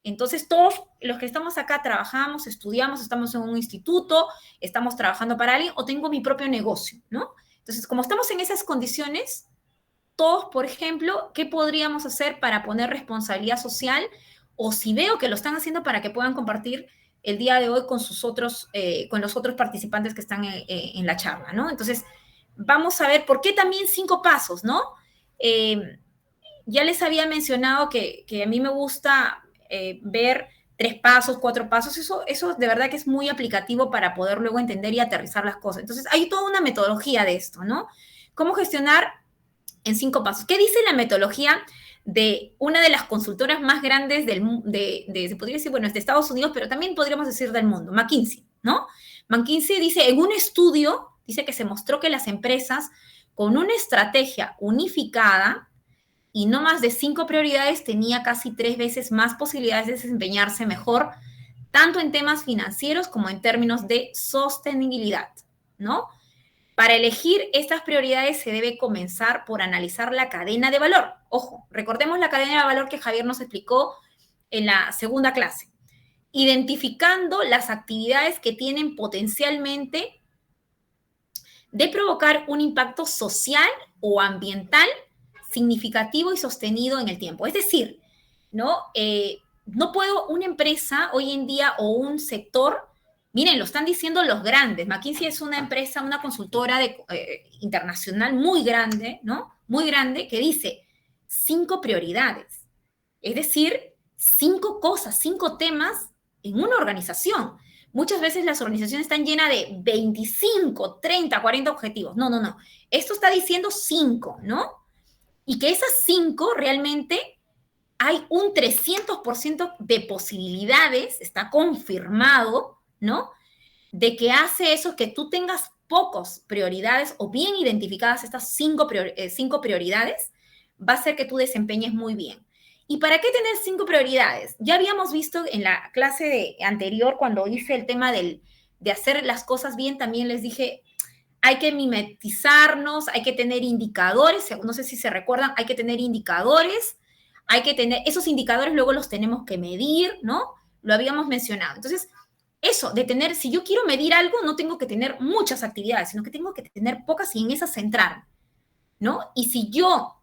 Entonces, todos los que estamos acá trabajamos, estudiamos, estamos en un instituto, estamos trabajando para alguien o tengo mi propio negocio, ¿no? Entonces, como estamos en esas condiciones, todos, por ejemplo, ¿qué podríamos hacer para poner responsabilidad social? O si veo que lo están haciendo, para que puedan compartir el día de hoy con con los otros participantes que están en la charla, ¿no? Entonces, vamos a ver por qué también 5 pasos, ¿no? Ya les había mencionado que a mí me gusta ver 3 pasos, 4 pasos, eso de verdad que es muy aplicativo para poder luego entender y aterrizar las cosas. Entonces, hay toda una metodología de esto, ¿no? ¿Cómo gestionar en 5 pasos? ¿Qué dice la metodología de una de las consultoras más grandes se podría decir, bueno, es de Estados Unidos, pero también podríamos decir del mundo, McKinsey, ¿no? McKinsey dice, en un estudio, dice que se mostró que las empresas con una estrategia unificada y no más de 5 prioridades tenía casi 3 veces más posibilidades de desempeñarse mejor, tanto en temas financieros como en términos de sostenibilidad, ¿no? Para elegir estas prioridades se debe comenzar por analizar la cadena de valor. Ojo, recordemos la cadena de valor que Javier nos explicó en la segunda clase. Identificando las actividades que tienen potencialmente de provocar un impacto social o ambiental significativo y sostenido en el tiempo. Es decir, ¿no? No puedo una empresa hoy en día o un sector. Miren, lo están diciendo los grandes. McKinsey es una empresa, una consultora internacional muy grande, ¿no? Muy grande, que dice 5 prioridades. Es decir, 5 cosas, 5 temas en una organización. Muchas veces las organizaciones están llenas de 25, 30, 40 objetivos. No, no, no. Esto está diciendo 5, ¿no? Y que esas 5 realmente hay un 300% de posibilidades, está confirmado, ¿no? De que hace eso que tú tengas pocas prioridades o bien identificadas estas 5 prioridades, va a hacer que tú desempeñes muy bien. ¿Y para qué tener 5 prioridades? Ya habíamos visto en la clase anterior, cuando hice el tema de hacer las cosas bien, también les dije, hay que mimetizarnos, hay que tener indicadores, no sé si se recuerdan, hay que tener indicadores, hay que tener, esos indicadores luego los tenemos que medir, ¿no? Lo habíamos mencionado. Entonces, eso, de tener, si yo quiero medir algo, no tengo que tener muchas actividades, sino que tengo que tener pocas y en esas centrar, ¿no? Y si yo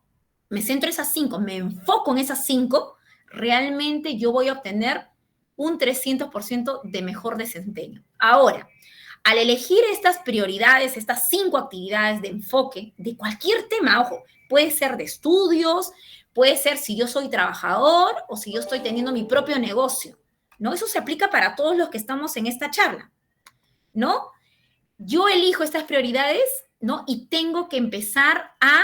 me centro en esas 5, me enfoco en esas 5, realmente yo voy a obtener un 300% de mejor desempeño. Ahora, al elegir estas prioridades, estas 5 actividades de enfoque de cualquier tema, ojo, puede ser de estudios, puede ser si yo soy trabajador o si yo estoy teniendo mi propio negocio, ¿no? Eso se aplica para todos los que estamos en esta charla, ¿no? Yo elijo estas prioridades, ¿no? Y tengo que empezar a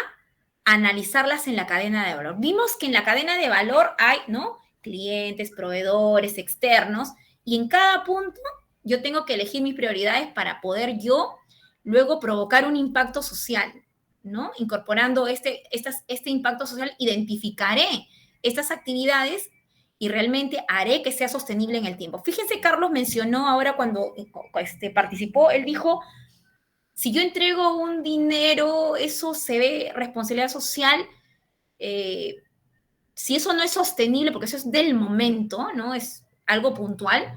analizarlas en la cadena de valor. Vimos que en la cadena de valor hay, ¿no? Clientes, proveedores, externos, y en cada punto yo tengo que elegir mis prioridades para poder yo luego provocar un impacto social, ¿no? Incorporando este impacto social, identificaré estas actividades y realmente haré que sea sostenible en el tiempo. Fíjense, Carlos mencionó ahora cuando participó, él dijo, si yo entrego un dinero, eso se ve responsabilidad social. Si eso no es sostenible, porque eso es del momento, ¿no? Es algo puntual,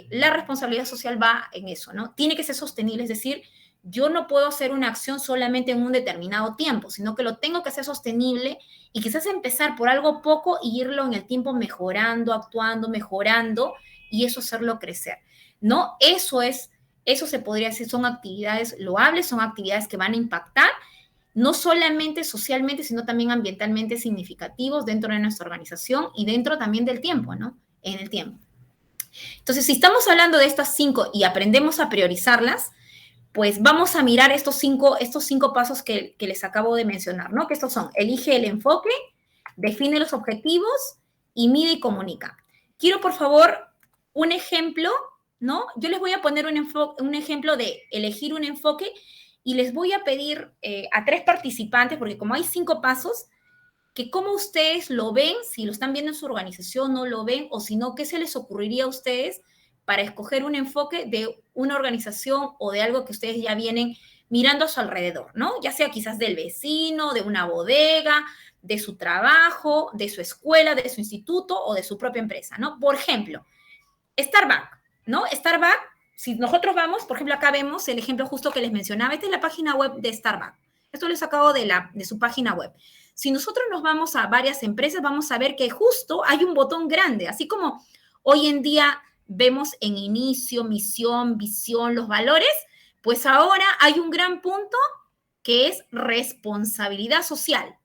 la responsabilidad social va en eso, ¿no? Tiene que ser sostenible, es decir, yo no puedo hacer una acción solamente en un determinado tiempo, sino que lo tengo que hacer sostenible y quizás empezar por algo poco y irlo en el tiempo mejorando, actuando, mejorando y eso hacerlo crecer, ¿no? Eso se podría decir, son actividades loables, son actividades que van a impactar no solamente socialmente, sino también ambientalmente significativos dentro de nuestra organización y dentro también del tiempo, ¿no? En el tiempo. Entonces, si estamos hablando de estas 5 y aprendemos a priorizarlas, pues vamos a mirar estos cinco pasos que les acabo de mencionar, ¿no? Que estos son, elige el enfoque, define los objetivos y mide y comunica. Quiero, por favor, un ejemplo, ¿no? Yo les voy a poner un ejemplo de elegir un enfoque y les voy a pedir a 3 participantes, porque como hay 5 pasos, que cómo ustedes lo ven, si lo están viendo en su organización, no lo ven, o si no, ¿qué se les ocurriría a ustedes para escoger un enfoque de una organización o de algo que ustedes ya vienen mirando a su alrededor, ¿no? Ya sea quizás del vecino, de una bodega, de su trabajo, de su escuela, de su instituto o de su propia empresa, ¿no? Por ejemplo, Starbucks, ¿no? Starbucks, si nosotros vamos, por ejemplo, acá vemos el ejemplo justo que les mencionaba, esta es la página web de Starbucks. Esto lo he sacado de su página web. Si nosotros nos vamos a varias empresas, vamos a ver que justo hay un botón grande, así como hoy en día vemos en inicio, misión, visión, los valores, pues ahora hay un gran punto que es responsabilidad social,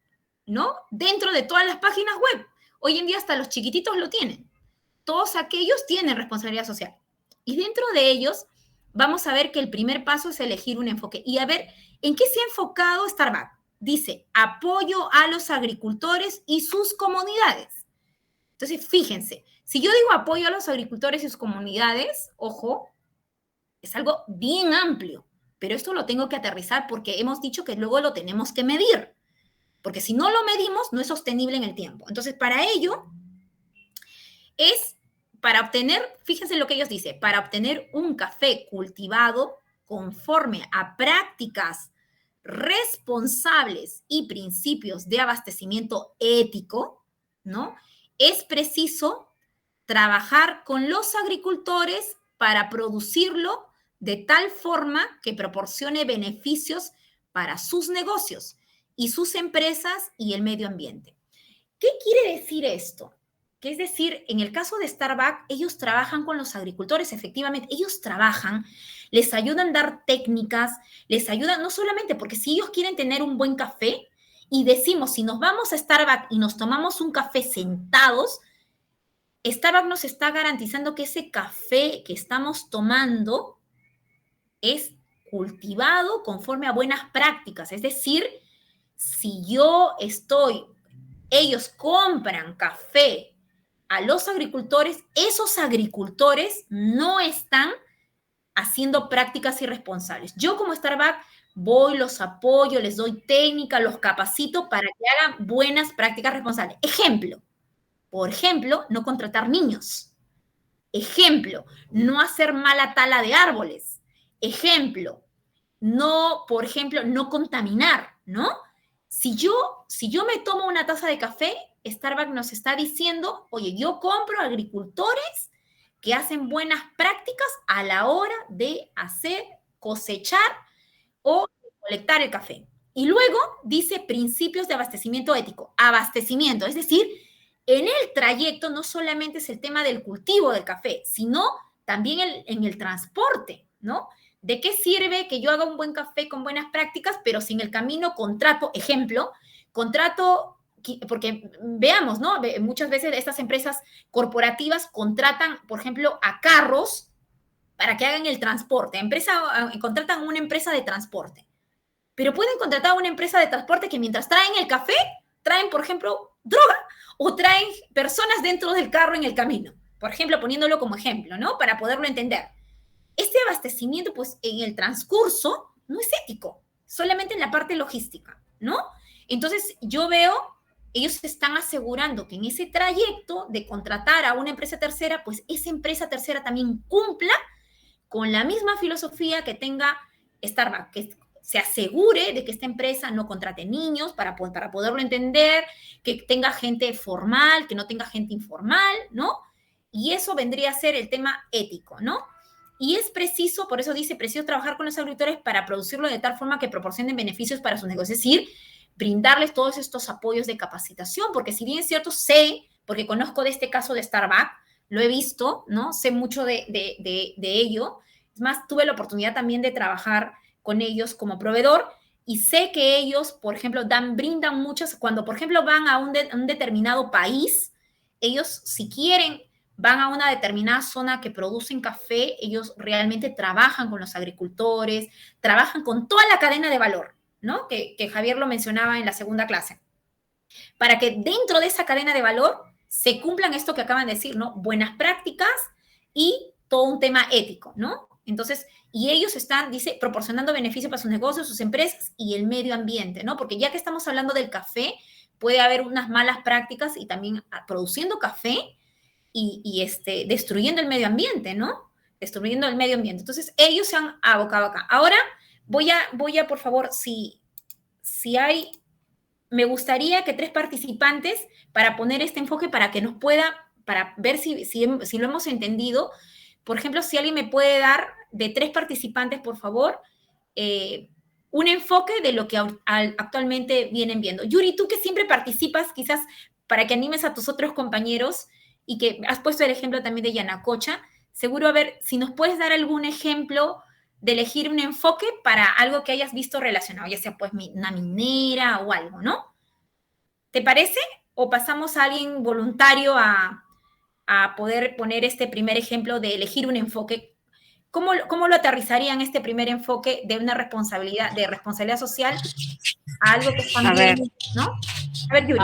¿no? Dentro de todas las páginas web. Hoy en día hasta los chiquititos lo tienen, todos aquellos tienen responsabilidad social. Y dentro de ellos, vamos a ver que el primer paso es elegir un enfoque. Y a ver, ¿en qué se ha enfocado Starbucks? Dice, apoyo a los agricultores y sus comunidades. Entonces, fíjense, si yo digo apoyo a los agricultores y sus comunidades, ojo, es algo bien amplio, pero esto lo tengo que aterrizar porque hemos dicho que luego lo tenemos que medir, porque si no lo medimos, no es sostenible en el tiempo. Entonces, para ello, es para obtener, fíjense lo que ellos dicen, para obtener un café cultivado conforme a prácticas responsables y principios de abastecimiento ético, ¿no? Es preciso trabajar con los agricultores para producirlo de tal forma que proporcione beneficios para sus negocios y sus empresas y el medio ambiente. ¿Qué quiere decir esto? Que es decir, en el caso de Starbucks, ellos trabajan con los agricultores, efectivamente, ellos trabajan, les ayudan a dar técnicas, les ayudan no solamente porque si ellos quieren tener un buen café y decimos, si nos vamos a Starbucks y nos tomamos un café sentados, Starbucks nos está garantizando que ese café que estamos tomando es cultivado conforme a buenas prácticas. Es decir, si ellos compran café a los agricultores, esos agricultores no están haciendo prácticas irresponsables. Yo como Starbucks voy, los apoyo, les doy técnica, los capacito para que hagan buenas prácticas responsables. Ejemplo, por ejemplo, no contratar niños. Ejemplo, no hacer mala tala de árboles. Ejemplo, por ejemplo, no contaminar, ¿no? Si yo me tomo una taza de café, Starbucks nos está diciendo, oye, yo compro agricultores que hacen buenas prácticas a la hora de cosechar o colectar el café. Y luego dice principios de abastecimiento ético. Abastecimiento, es decir, en el trayecto no solamente es el tema del cultivo del café, sino también en el transporte, ¿no? ¿De qué sirve que yo haga un buen café con buenas prácticas, pero si en el camino contrato, porque veamos, ¿no? Muchas veces estas empresas corporativas contratan, por ejemplo, a carros para que hagan el transporte. Contratan a una empresa de transporte. Pero pueden contratar a una empresa de transporte que mientras traen el café, traen, por ejemplo, droga o traen personas dentro del carro en el camino. Por ejemplo, poniéndolo como ejemplo, ¿no? Para poderlo entender. Este abastecimiento, pues, en el transcurso no es ético, solamente en la parte logística, ¿no? Entonces, yo veo, ellos están asegurando que en ese trayecto de contratar a una empresa tercera, pues esa empresa tercera también cumpla con la misma filosofía que tenga Starbucks, que se asegure de que esta empresa no contrate niños para poderlo entender, que tenga gente formal, que no tenga gente informal, ¿no? Y eso vendría a ser el tema ético, ¿no? Y es preciso, por eso dice, preciso trabajar con los agricultores para producirlo de tal forma que proporcionen beneficios para sus negocios. Es decir, brindarles todos estos apoyos de capacitación, porque si bien es cierto, sé, porque conozco de este caso de Starbucks, lo he visto, ¿no? Sé mucho de ello. Es más, tuve la oportunidad también de trabajar con ellos como proveedor y sé que ellos, por ejemplo, brindan muchas, cuando, por ejemplo, van a un determinado país, ellos, si quieren, van a una determinada zona que producen café, ellos realmente trabajan con los agricultores, trabajan con toda la cadena de valor, ¿no? Que Javier lo mencionaba en la segunda clase. Para que dentro de esa cadena de valor se cumplan esto que acaban de decir, ¿no? Buenas prácticas y todo un tema ético, ¿no? Entonces, y ellos están, dice, proporcionando beneficios para sus negocios, sus empresas y el medio ambiente, ¿no? Porque ya que estamos hablando del café, puede haber unas malas prácticas y también produciendo café y destruyendo el medio ambiente, ¿no? Destruyendo el medio ambiente. Entonces, ellos se han abocado acá. Ahora, voy a por favor, si hay, me gustaría que 3 participantes para poner este enfoque para que nos pueda, para ver si lo hemos entendido. Por ejemplo, si alguien me puede dar de 3 participantes, por favor, un enfoque de lo que actualmente vienen viendo. Yuri, tú que siempre participas, quizás para que animes a tus otros compañeros y que has puesto el ejemplo también de Yanacocha, seguro, a ver, si nos puedes dar algún ejemplo de elegir un enfoque para algo que hayas visto relacionado, ya sea pues una minera o algo, ¿no? ¿Te parece? ¿O pasamos a alguien voluntario a a poder poner este primer ejemplo de elegir un enfoque, ¿cómo lo aterrizarían este primer enfoque de una responsabilidad social a algo que es A ver, también, ¿no? A ver, Yuri.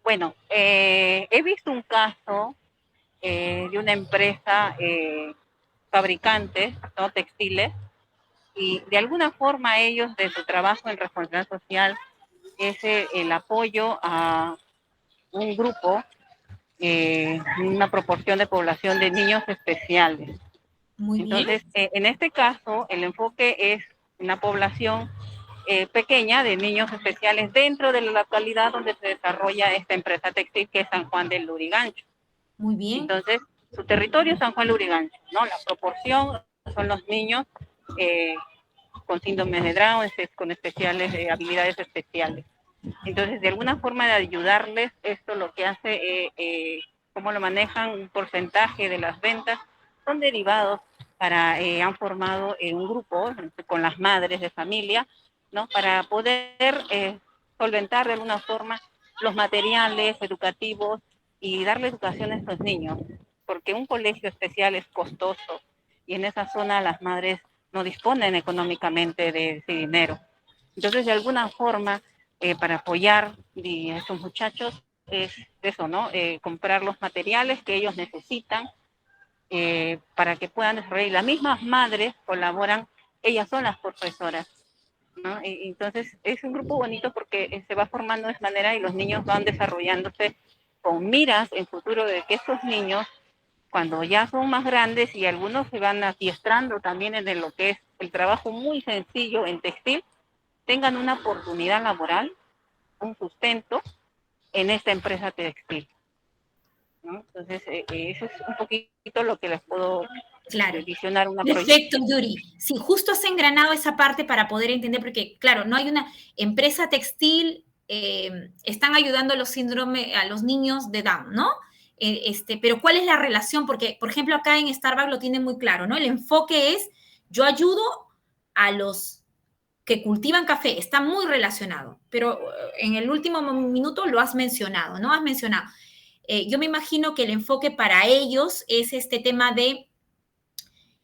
Bueno, he visto un caso de una empresa fabricante, ¿no? Textiles, y de alguna forma ellos de su trabajo en responsabilidad social es el apoyo a un grupo, una proporción de población de niños especiales. Muy bien. Entonces, en este caso, el enfoque es una población pequeña de niños especiales dentro de la localidad donde se desarrolla esta empresa textil que es San Juan del Lurigancho. Muy bien. Entonces, su territorio es San Juan Lurigancho, ¿no? La proporción son los niños con síndromes de Down, con especiales, habilidades especiales. Entonces, de alguna forma de ayudarles, esto lo que hace, cómo lo manejan, un porcentaje de las ventas son derivados han formado un grupo con las madres de familia, ¿no? Para poder solventar de alguna forma los materiales educativos y darle educación a estos niños, porque un colegio especial es costoso y en esa zona las madres no disponen económicamente de ese dinero. Entonces, de alguna forma, para apoyar a estos muchachos es eso, ¿no? Comprar los materiales que ellos necesitan para que puedan desarrollar. Y las mismas madres colaboran, ellas son las profesoras, ¿no? Entonces, es un grupo bonito porque se va formando de esa manera y los niños van desarrollándose con miras en futuro de que estos niños, cuando ya son más grandes y algunos se van adiestrando también en lo que es el trabajo muy sencillo en textil, tengan una oportunidad laboral, un sustento en esta empresa textil, ¿no? Entonces, eso es un poquito lo que les puedo visionar una Perfecto, proyección. Yuri. Sí, justo has engranado esa parte para poder entender, porque, claro, no hay una empresa textil, están ayudando a a los niños de Down, ¿no? Pero ¿cuál es la relación? Porque, por ejemplo, acá en Starbucks lo tienen muy claro, ¿no? El enfoque es, yo ayudo a los que cultivan café, está muy relacionado, pero en el último minuto lo has mencionado, ¿no? Has mencionado. Yo me imagino que el enfoque para ellos es este tema de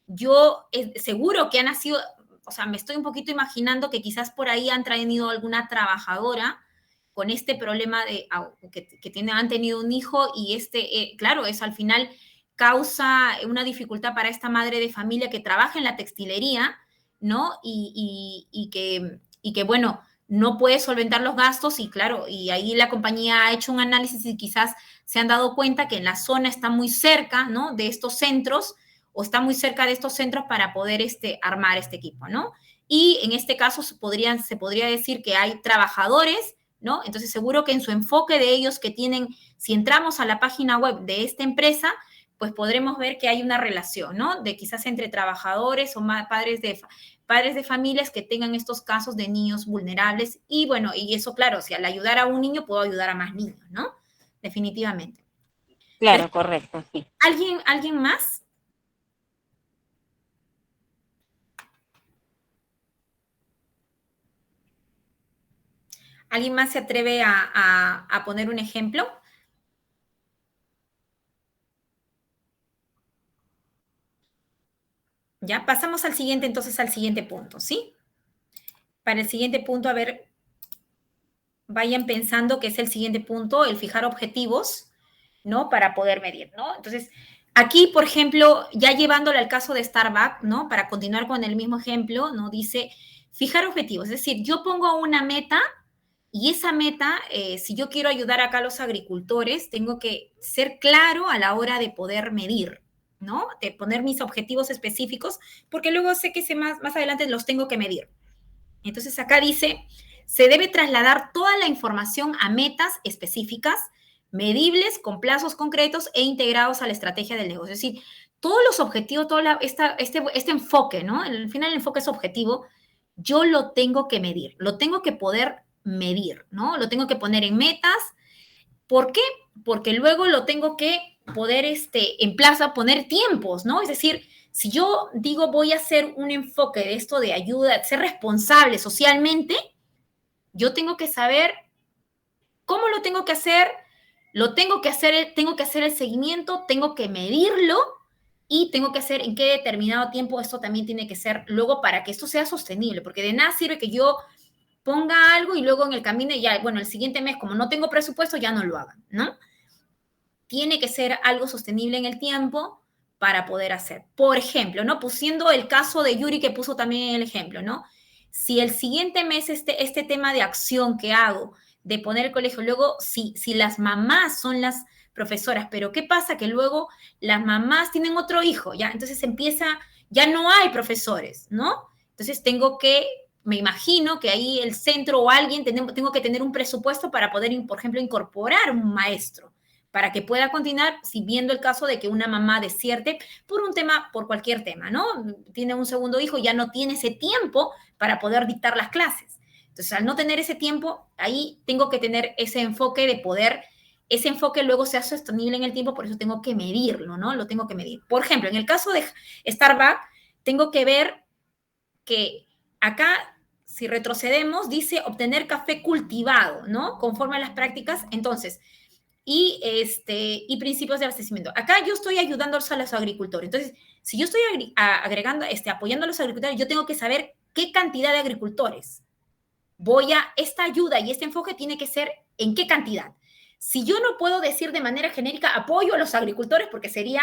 yo seguro que ha nacido, o sea, me estoy un poquito imaginando que quizás por ahí han traído alguna trabajadora con este problema de han tenido un hijo y claro, eso al final causa una dificultad para esta madre de familia que trabaja en la textilería, ¿no? Y que bueno, no puede solventar los gastos y claro, y ahí la compañía ha hecho un análisis y quizás se han dado cuenta que en la zona está muy cerca, ¿no? De estos centros o está muy cerca de estos centros para poder armar este equipo, ¿no? Y en este caso se podría decir que hay trabajadores, ¿no? Entonces seguro que en su enfoque de ellos que tienen, si entramos a la página web de esta empresa, pues podremos ver que hay una relación, ¿no? De quizás entre trabajadores o padres de familias que tengan estos casos de niños vulnerables y bueno, y eso claro, si al ayudar a un niño puedo ayudar a más niños, ¿no? Definitivamente. Claro, correcto, sí. ¿Alguien más? ¿Alguien más se atreve a poner un ejemplo? Ya, pasamos al siguiente, entonces al siguiente punto, ¿sí? Para el siguiente punto, a ver, vayan pensando que es el siguiente punto, el fijar objetivos, ¿no? Para poder medir, ¿no? Entonces, aquí, por ejemplo, ya llevándole al caso de Starbucks, ¿no? Para continuar con el mismo ejemplo, ¿no? Dice, fijar objetivos, es decir, yo pongo una meta y esa meta, si yo quiero ayudar acá a los agricultores, tengo que ser claro a la hora de poder medir, ¿no? De poner mis objetivos específicos, porque luego sé que más adelante los tengo que medir. Entonces acá dice, se debe trasladar toda la información a metas específicas, medibles, con plazos concretos e integrados a la estrategia del negocio. Es decir, todos los objetivos, este enfoque, ¿no? Al final el enfoque es objetivo, yo lo tengo que medir, lo tengo que poder medir, ¿no? Lo tengo que poner en metas. ¿Por qué? Porque luego lo tengo que poder, en plaza, poner tiempos, ¿no? Es decir, si yo digo voy a hacer un enfoque de esto de ayuda, ser responsable socialmente, yo tengo que saber cómo lo tengo que hacer, lo tengo que hacer el seguimiento, tengo que medirlo y tengo que hacer en qué determinado tiempo esto también tiene que ser luego para que esto sea sostenible, porque de nada sirve que yo ponga algo y luego en el camino ya, bueno, el siguiente mes, como no tengo presupuesto, ya no lo hagan, ¿no? Tiene que ser algo sostenible en el tiempo para poder hacer. Por ejemplo, ¿no? Pusiendo el caso de Yuri que puso también el ejemplo, ¿no? Si el siguiente mes este tema de acción que hago, de poner el colegio, luego si las mamás son las profesoras, pero ¿qué pasa? Que luego las mamás tienen otro hijo, ¿ya? Entonces empieza, ya no hay profesores, ¿no? Entonces me imagino que ahí el centro o alguien, tengo que tener un presupuesto para poder, por ejemplo, incorporar un maestro para que pueda continuar, si viendo el caso de que una mamá despierte por cualquier tema, ¿no? Tiene un segundo hijo, ya no tiene ese tiempo para poder dictar las clases. Entonces, al no tener ese tiempo, ahí tengo que tener ese enfoque de poder, ese enfoque luego sea sostenible en el tiempo, por eso tengo que medirlo, ¿no? Lo tengo que medir. Por ejemplo, en el caso de Starbucks, tengo que ver que acá, si retrocedemos, dice obtener café cultivado, ¿no? Conforme a las prácticas. Entonces, y principios de abastecimiento. Acá yo estoy ayudando a los agricultores. Entonces, si yo estoy apoyando a los agricultores, yo tengo que saber qué cantidad de agricultores esta ayuda y este enfoque tiene que ser en qué cantidad. Si yo no puedo decir de manera genérica apoyo a los agricultores porque sería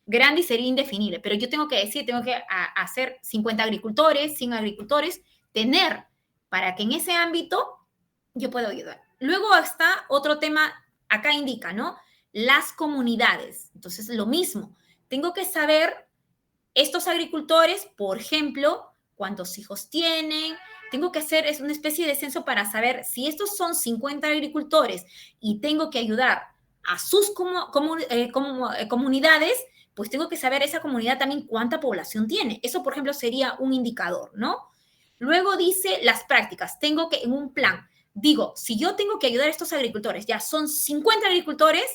grande y sería indefinible, pero yo tengo que decir, tengo que hacer 50 agricultores, 100 agricultores, tener para que en ese ámbito yo pueda ayudar. Luego está otro tema, acá indica, ¿no? Las comunidades. Entonces, lo mismo, tengo que saber estos agricultores, por ejemplo, cuántos hijos tienen. Tengo que hacer una especie de censo para saber si estos son 50 agricultores y tengo que ayudar a sus comunidades, pues tengo que saber esa comunidad también cuánta población tiene. Eso, por ejemplo, sería un indicador, ¿no? Luego dice las prácticas. Tengo que, en un plan, digo, si yo tengo que ayudar a estos agricultores, ya son 50 agricultores,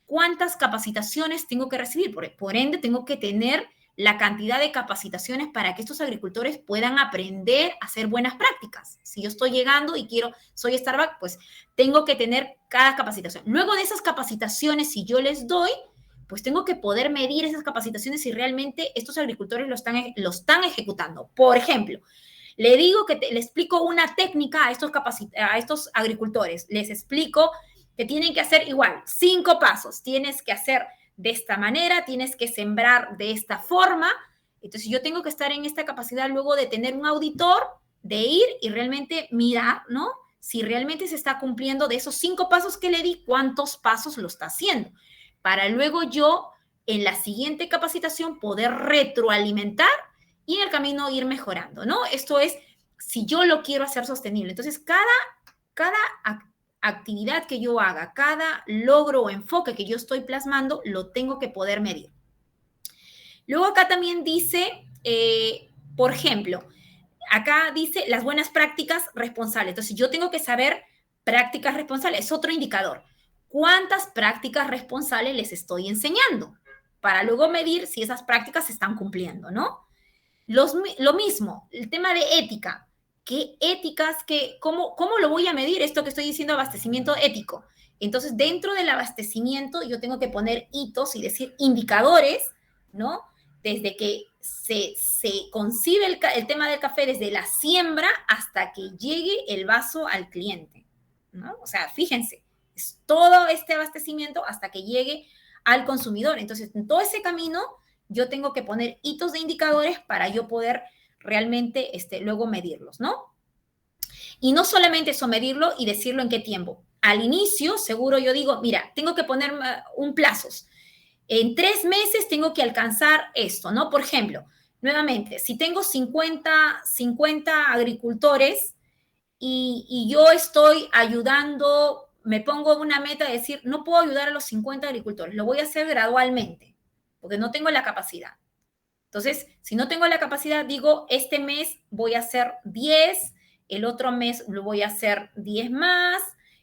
¿cuántas capacitaciones tengo que recibir? Por ende, tengo que tener la cantidad de capacitaciones para que estos agricultores puedan aprender a hacer buenas prácticas. Si yo estoy llegando y soy Starbucks, pues tengo que tener cada capacitación. Luego de esas capacitaciones, si yo les doy, pues tengo que poder medir esas capacitaciones si realmente estos agricultores lo están ejecutando. Por ejemplo, le explico una técnica a estos agricultores. Les explico que tienen que hacer igual, 5 pasos. Tienes que hacer de esta manera, tienes que sembrar de esta forma. Entonces yo tengo que estar en esta capacidad luego de tener un auditor, de ir y realmente mirar, ¿no? Si realmente se está cumpliendo de esos 5 pasos que le di, cuántos pasos lo está haciendo. Para luego yo, en la siguiente capacitación, poder retroalimentar y en el camino ir mejorando, ¿no? Esto es, si yo lo quiero hacer sostenible. Entonces, cada actividad que yo haga, cada logro o enfoque que yo estoy plasmando, lo tengo que poder medir. Luego acá también dice, por ejemplo, acá dice las buenas prácticas responsables. Entonces, yo tengo que saber prácticas responsables. Es otro indicador. ¿Cuántas prácticas responsables les estoy enseñando? Para luego medir si esas prácticas se están cumpliendo, ¿no? Lo mismo, el tema de ética. ¿Qué éticas? ¿Cómo lo voy a medir esto que estoy diciendo, abastecimiento ético? Entonces, dentro del abastecimiento, yo tengo que poner hitos y decir indicadores, ¿no? Desde que se concibe el tema del café, desde la siembra hasta que llegue el vaso al cliente, ¿no? O sea, fíjense, es todo este abastecimiento hasta que llegue al consumidor. Entonces, en todo ese camino, yo tengo que poner hitos de indicadores para yo poder realmente luego medirlos, ¿no? Y no solamente eso, medirlo y decirlo en qué tiempo. Al inicio, seguro yo digo, mira, tengo que poner un plazos. En 3 meses tengo que alcanzar esto, ¿no? Por ejemplo, nuevamente, si tengo 50 agricultores y yo estoy ayudando, me pongo una meta de decir, no puedo ayudar a los 50 agricultores, lo voy a hacer gradualmente, porque no tengo la capacidad. Entonces, si no tengo la capacidad, digo, este mes voy a hacer 10, el otro mes lo voy a hacer 10 más,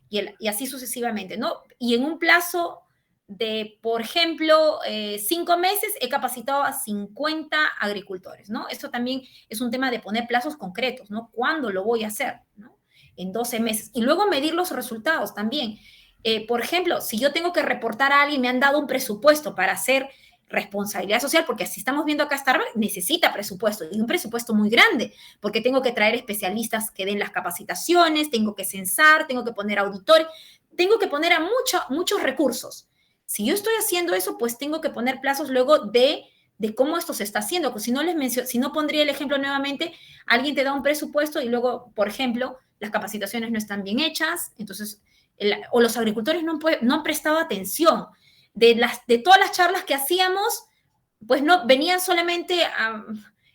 y así sucesivamente, ¿no? Y en un plazo de, por ejemplo, 5 meses, he capacitado a 50 agricultores, ¿no? Esto también es un tema de poner plazos concretos, ¿no? ¿Cuándo lo voy a hacer? ¿No? En 12 meses. Y luego medir los resultados también. Por ejemplo, si yo tengo que reportar a alguien, me han dado un presupuesto para hacer responsabilidad social, porque si estamos viendo acá, Starbucks necesita presupuesto, y un presupuesto muy grande, porque tengo que traer especialistas que den las capacitaciones, tengo que censar, tengo que poner auditores, tengo que poner a muchos recursos. Si yo estoy haciendo eso, pues tengo que poner plazos luego de cómo esto se está haciendo. Pues si no pondría el ejemplo nuevamente, alguien te da un presupuesto y luego, por ejemplo, las capacitaciones no están bien hechas, entonces, o los agricultores no han prestado atención. De todas las charlas que hacíamos, pues no venían solamente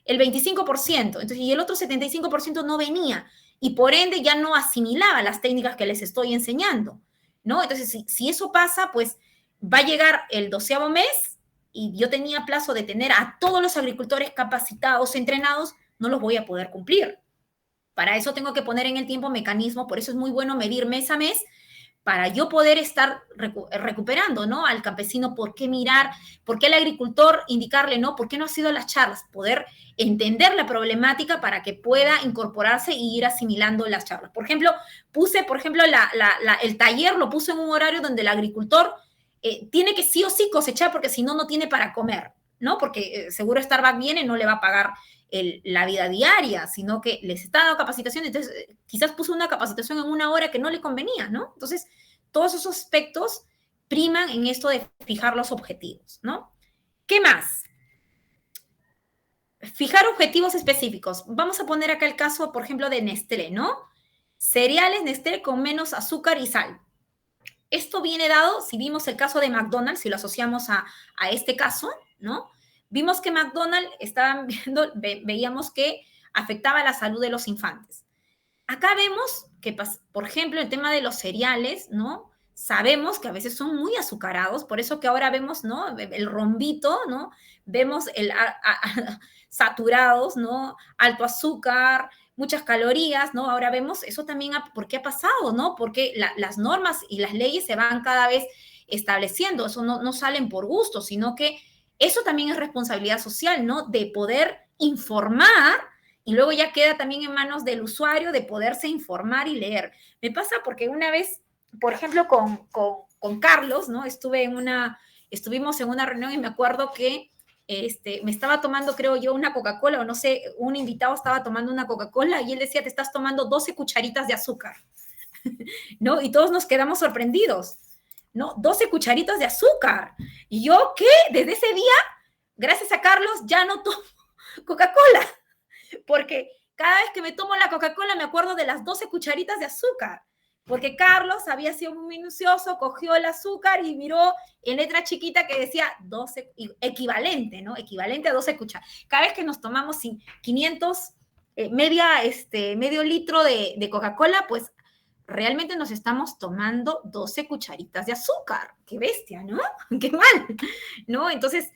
el 25%, entonces, y el otro 75% no venía, y por ende ya no asimilaba las técnicas que les estoy enseñando, ¿no? Entonces, si eso pasa, pues va a llegar el 12º mes y yo tenía plazo de tener a todos los agricultores capacitados, entrenados, no los voy a poder cumplir. Para eso tengo que poner en el tiempo mecanismos, por eso es muy bueno medir mes a mes, para yo poder estar recuperando, ¿no? Al campesino, por qué mirar, por qué al agricultor indicarle, ¿no? ¿Por qué no ha sido las charlas? Poder entender la problemática para que pueda incorporarse y ir asimilando las charlas. Por ejemplo, el taller lo puse en un horario donde el agricultor tiene que sí o sí cosechar, porque si no, no tiene para comer, ¿no? Porque seguro Starbucks viene y no le va a pagar la vida diaria, sino que les está dando capacitación, entonces quizás puso una capacitación en una hora que no le convenía, ¿no? Entonces, todos esos aspectos priman en esto de fijar los objetivos, ¿no? ¿Qué más? Fijar objetivos específicos. Vamos a poner acá el caso, por ejemplo, de Nestlé, ¿no? Cereales Nestlé con menos azúcar y sal. Esto viene dado, si vimos el caso de McDonald's, si lo asociamos a este caso, ¿no? Vimos que McDonald's veíamos que afectaba la salud de los infantes. Acá vemos que, por ejemplo, el tema de los cereales, ¿no? Sabemos que a veces son muy azucarados, por eso que ahora vemos, ¿no? El rombito, ¿no? Vemos saturados, ¿no? Alto azúcar, muchas calorías, ¿no? Ahora vemos eso también, ¿por qué ha pasado, no? Porque las normas y las leyes se van cada vez estableciendo, eso no salen por gusto, sino que eso también es responsabilidad social, ¿no? De poder informar y luego ya queda también en manos del usuario de poderse informar y leer. Me pasa porque una vez, por ejemplo, con Carlos, ¿no? Estuvimos en una reunión y me acuerdo que me estaba tomando, creo yo, una Coca-Cola, o no sé, un invitado estaba tomando una Coca-Cola y él decía, te estás tomando 12 cucharitas de azúcar, ¿no? Y todos nos quedamos sorprendidos, ¿no? 12 cucharitas de azúcar. Y yo, ¿qué? Desde ese día, gracias a Carlos, ya no tomo Coca-Cola, porque cada vez que me tomo la Coca-Cola me acuerdo de las 12 cucharitas de azúcar, porque Carlos había sido muy minucioso, cogió el azúcar y miró en letra chiquita que decía 12, equivalente, ¿no? Equivalente a 12 cucharadas. Cada vez que nos tomamos 500, medio litro de Coca-Cola, pues realmente nos estamos tomando 12 cucharitas de azúcar. ¡Qué bestia!, ¿no? ¡Qué mal!, ¿no? Entonces,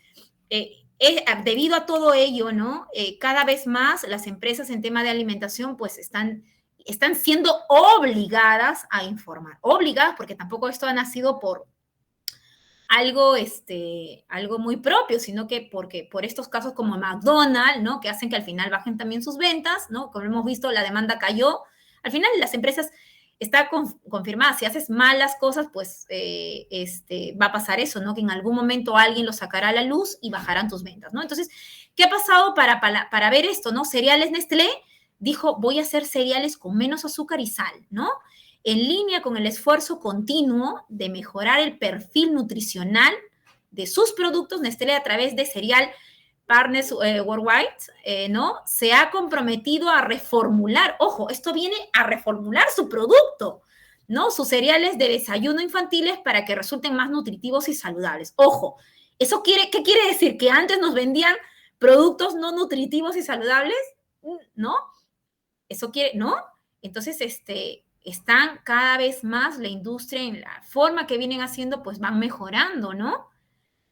debido a todo ello, ¿no? Cada vez más las empresas en tema de alimentación, pues están siendo obligadas a informar. Obligadas, porque tampoco esto ha nacido por algo muy propio, sino que porque por estos casos como McDonald's, ¿no? Que hacen que al final bajen también sus ventas, ¿no? Como hemos visto, la demanda cayó. Al final las empresas está confirmada, si haces malas cosas, pues va a pasar eso, ¿no? Que en algún momento alguien lo sacará a la luz y bajarán tus ventas, ¿no? Entonces, ¿qué ha pasado para ver esto, no? Cereales Nestlé dijo, voy a hacer cereales con menos azúcar y sal, ¿no? En línea con el esfuerzo continuo de mejorar el perfil nutricional de sus productos, Nestlé a través de Cereal Partners Worldwide, ¿no? Se ha comprometido a reformular, ojo, esto viene a reformular su producto, ¿no? Sus cereales de desayuno infantiles para que resulten más nutritivos y saludables. Ojo, ¿qué quiere decir? ¿Que antes nos vendían productos no nutritivos y saludables? ¿No? ¿No? Entonces, están cada vez más la industria en la forma que vienen haciendo, pues van mejorando, ¿no?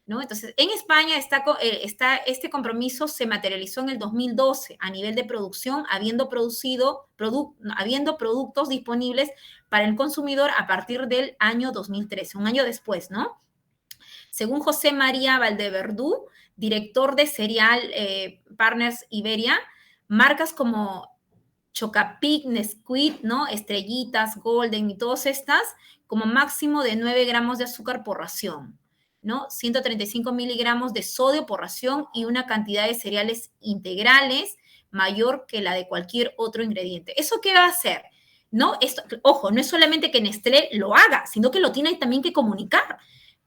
Entonces, en España este compromiso se materializó en el 2012 a nivel de producción, habiendo productos disponibles para el consumidor a partir del año 2013, un año después, ¿no? Según José María Valdeverdú, director de Cereal Partners Iberia, marcas como Chocapic, Nesquik, ¿no? Estrellitas, Golden y todas estas, como máximo de 9 gramos de azúcar por ración, ¿no? 135 miligramos de sodio por ración y una cantidad de cereales integrales mayor que la de cualquier otro ingrediente. ¿Eso qué va a hacer? ¿No? Esto, ojo, no es solamente que Nestlé lo haga, sino que lo tiene también que comunicar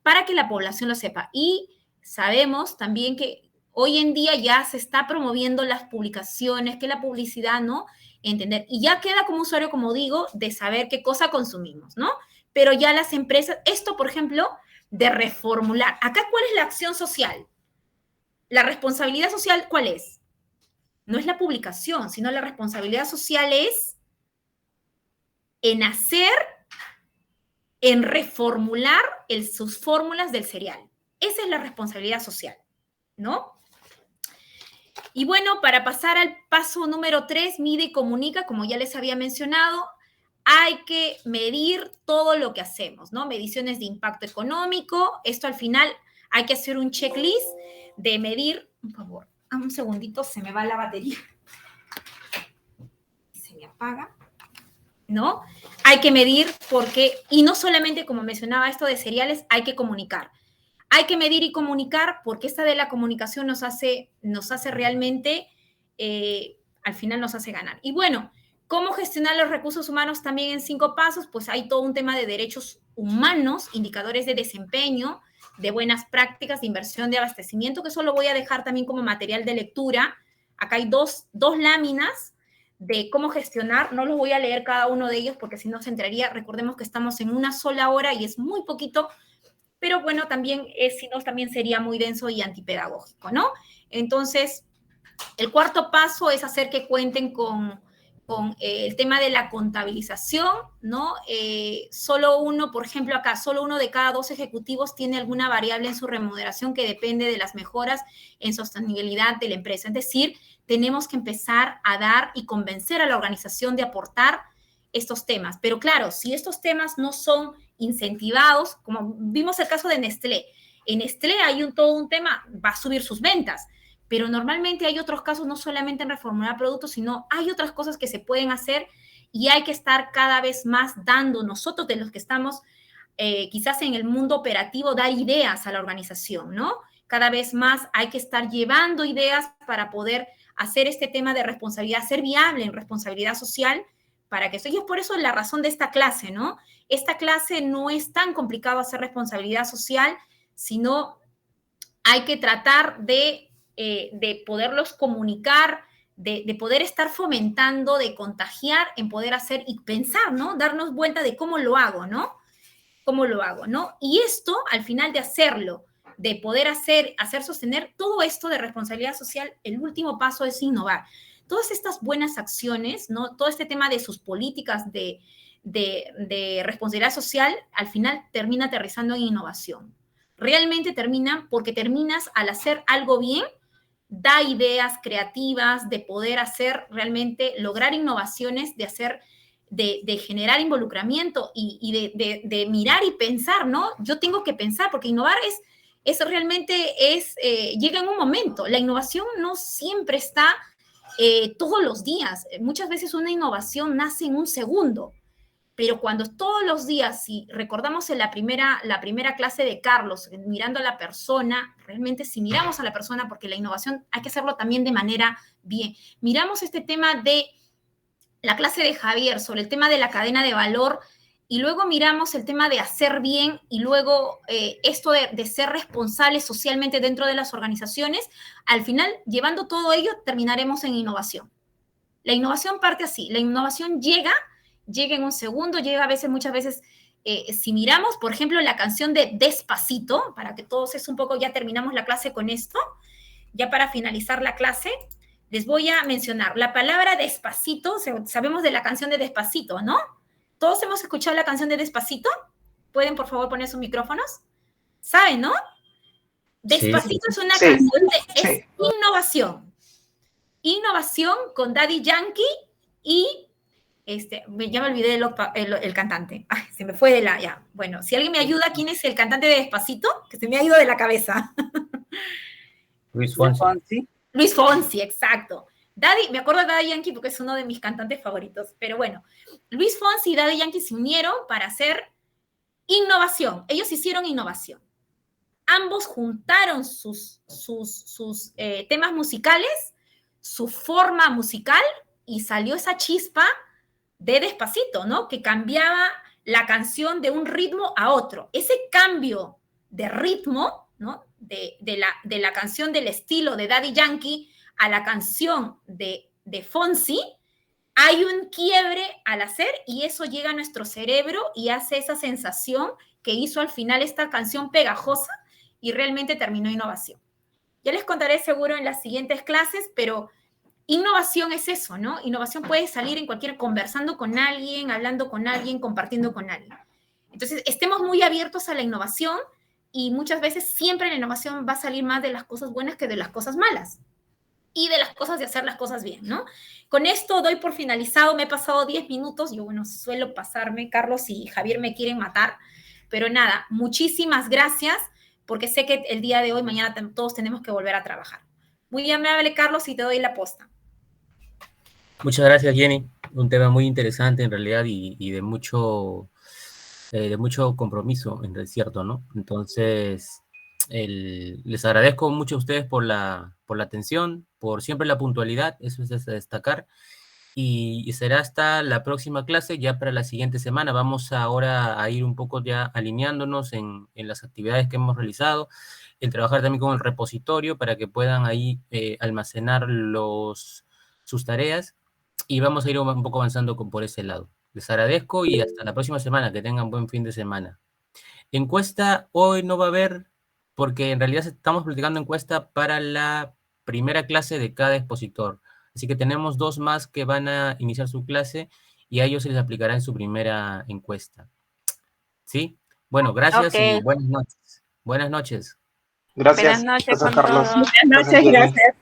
para que la población lo sepa. Y sabemos también que hoy en día ya se está promoviendo las publicaciones, que la publicidad, ¿no? Entender. Y ya queda como usuario, como digo, de saber qué cosa consumimos, ¿no? Pero ya las empresas, esto, por ejemplo, de reformular. Acá, ¿cuál es la acción social? La responsabilidad social, ¿cuál es? No es la publicación, sino la responsabilidad social es en hacer, en reformular sus fórmulas del cereal. Esa es la responsabilidad social, ¿no? Y bueno, para pasar al paso número 3, mide y comunica, como ya les había mencionado, hay que medir todo lo que hacemos, ¿no? Mediciones de impacto económico, esto al final hay que hacer un checklist de medir, por favor, un segundito, se me va la batería, se me apaga, ¿no? Hay que medir porque, y no solamente como mencionaba esto de cereales, hay que comunicar. Hay que medir y comunicar porque esta de la comunicación nos hace realmente, al final nos hace ganar. Y bueno, ¿cómo gestionar los recursos humanos también en 5 pasos? Pues hay todo un tema de derechos humanos, indicadores de desempeño, de buenas prácticas, de inversión de abastecimiento, que eso lo voy a dejar también como material de lectura. Acá hay dos láminas de cómo gestionar. No los voy a leer cada uno de ellos porque si no se entraría. Recordemos que estamos en una sola hora y es muy poquito, pero bueno, también, si no, también sería muy denso y antipedagógico, ¿no? Entonces, el cuarto paso es hacer que cuenten con el tema de la contabilización, ¿no? Solo uno, por ejemplo, acá, solo uno de cada 2 ejecutivos tiene alguna variable en su remuneración que depende de las mejoras en sostenibilidad de la empresa. Es decir, tenemos que empezar a dar y convencer a la organización de aportar estos temas. Pero claro, si estos temas no son incentivados, como vimos el caso de Nestlé, en Nestlé hay todo un tema, va a subir sus ventas, pero normalmente hay otros casos, no solamente en reformular productos, sino hay otras cosas que se pueden hacer y hay que estar cada vez más dando nosotros de los que estamos quizás en el mundo operativo, dar ideas a la organización, ¿no? Cada vez más hay que estar llevando ideas para poder hacer este tema de responsabilidad, ser viable en responsabilidad social, para que eso, y es por eso la razón de esta clase, ¿no? Esta clase no es tan complicado hacer responsabilidad social, sino hay que tratar de poderlos comunicar, de poder estar fomentando, de contagiar, en poder hacer y pensar, ¿no? Darnos vuelta de cómo lo hago, ¿no? ¿Cómo lo hago, no? Y esto, al final de hacerlo, de poder hacer sostener todo esto de responsabilidad social, el último paso es innovar. Todas estas buenas acciones, ¿no? Todo este tema de sus políticas de responsabilidad social, al final termina aterrizando en innovación. Realmente termina porque terminas al hacer algo bien, da ideas creativas de poder hacer realmente, lograr innovaciones, de generar involucramiento y de mirar y pensar, ¿no? Yo tengo que pensar, porque innovar llega en un momento. La innovación no siempre está todos los días. Muchas veces una innovación nace en un segundo, pero cuando todos los días, si recordamos en la primera clase de Carlos, mirando a la persona, realmente si miramos a la persona, porque la innovación hay que hacerlo también de manera bien. Miramos este tema de la clase de Javier sobre el tema de la cadena de valor y luego miramos el tema de hacer bien y luego esto de ser responsables socialmente dentro de las organizaciones, al final, llevando todo ello, terminaremos en innovación. La innovación parte así, la innovación llega en un segundo, muchas veces, si miramos, por ejemplo, la canción de Despacito, para que todos es un poco, ya terminamos la clase con esto, ya para finalizar la clase, les voy a mencionar la palabra despacito. Sabemos de la canción de Despacito, ¿no? ¿Todos hemos escuchado la canción de Despacito? ¿Pueden, por favor, poner sus micrófonos? ¿Saben, no? Despacito es una canción es innovación. Innovación con Daddy Yankee y ya me olvidé el cantante. Ay, se me fue de la... Ya. Bueno, si alguien me ayuda, ¿quién es el cantante de Despacito? Que se me ha ido de la cabeza. Luis Fonsi. Luis Fonsi, exacto. Me acuerdo de Daddy Yankee porque es uno de mis cantantes favoritos, pero bueno, Luis Fonsi y Daddy Yankee se unieron para hacer innovación. Ellos hicieron innovación. Ambos juntaron sus temas musicales, su forma musical, y salió esa chispa de Despacito, ¿no? Que cambiaba la canción de un ritmo a otro. Ese cambio de ritmo, ¿no? De la canción del estilo de Daddy Yankee a la canción de Fonsi, hay un quiebre al hacer y eso llega a nuestro cerebro y hace esa sensación que hizo al final esta canción pegajosa y realmente terminó innovación. Ya les contaré seguro en las siguientes clases, pero innovación es eso, ¿no? Innovación puede salir en cualquier, conversando con alguien, hablando con alguien, compartiendo con alguien. Entonces, estemos muy abiertos a la innovación y muchas veces siempre la innovación va a salir más de las cosas buenas que de las cosas malas y de las cosas de hacer las cosas bien, ¿no? Con esto doy por finalizado, me he pasado 10 minutos, yo, bueno, suelo pasarme, Carlos y Javier me quieren matar, pero nada, muchísimas gracias, porque sé que el día de hoy, mañana todos tenemos que volver a trabajar. Muy amable, Carlos, y te doy la posta. Muchas gracias, Jenny. Un tema muy interesante en realidad y de mucho compromiso, en cierto, ¿no? Entonces, les agradezco mucho a ustedes por la atención, por siempre la puntualidad, eso es de destacar. Y será hasta la próxima clase, ya para la siguiente semana. Vamos ahora a ir un poco ya alineándonos en las actividades que hemos realizado, en trabajar también con el repositorio para que puedan ahí almacenar sus tareas y vamos a ir un poco avanzando por ese lado. Les agradezco y hasta la próxima semana, que tengan buen fin de semana. Encuesta hoy no va a haber, porque en realidad estamos platicando encuesta para la primera clase de cada expositor. Así que tenemos 2 más que van a iniciar su clase y a ellos se les aplicará en su primera encuesta. ¿Sí? Bueno, gracias y buenas noches. Buenas noches. Gracias. Buenas noches, Gracias, Carlos. Carlos. Buenas noches, gracias.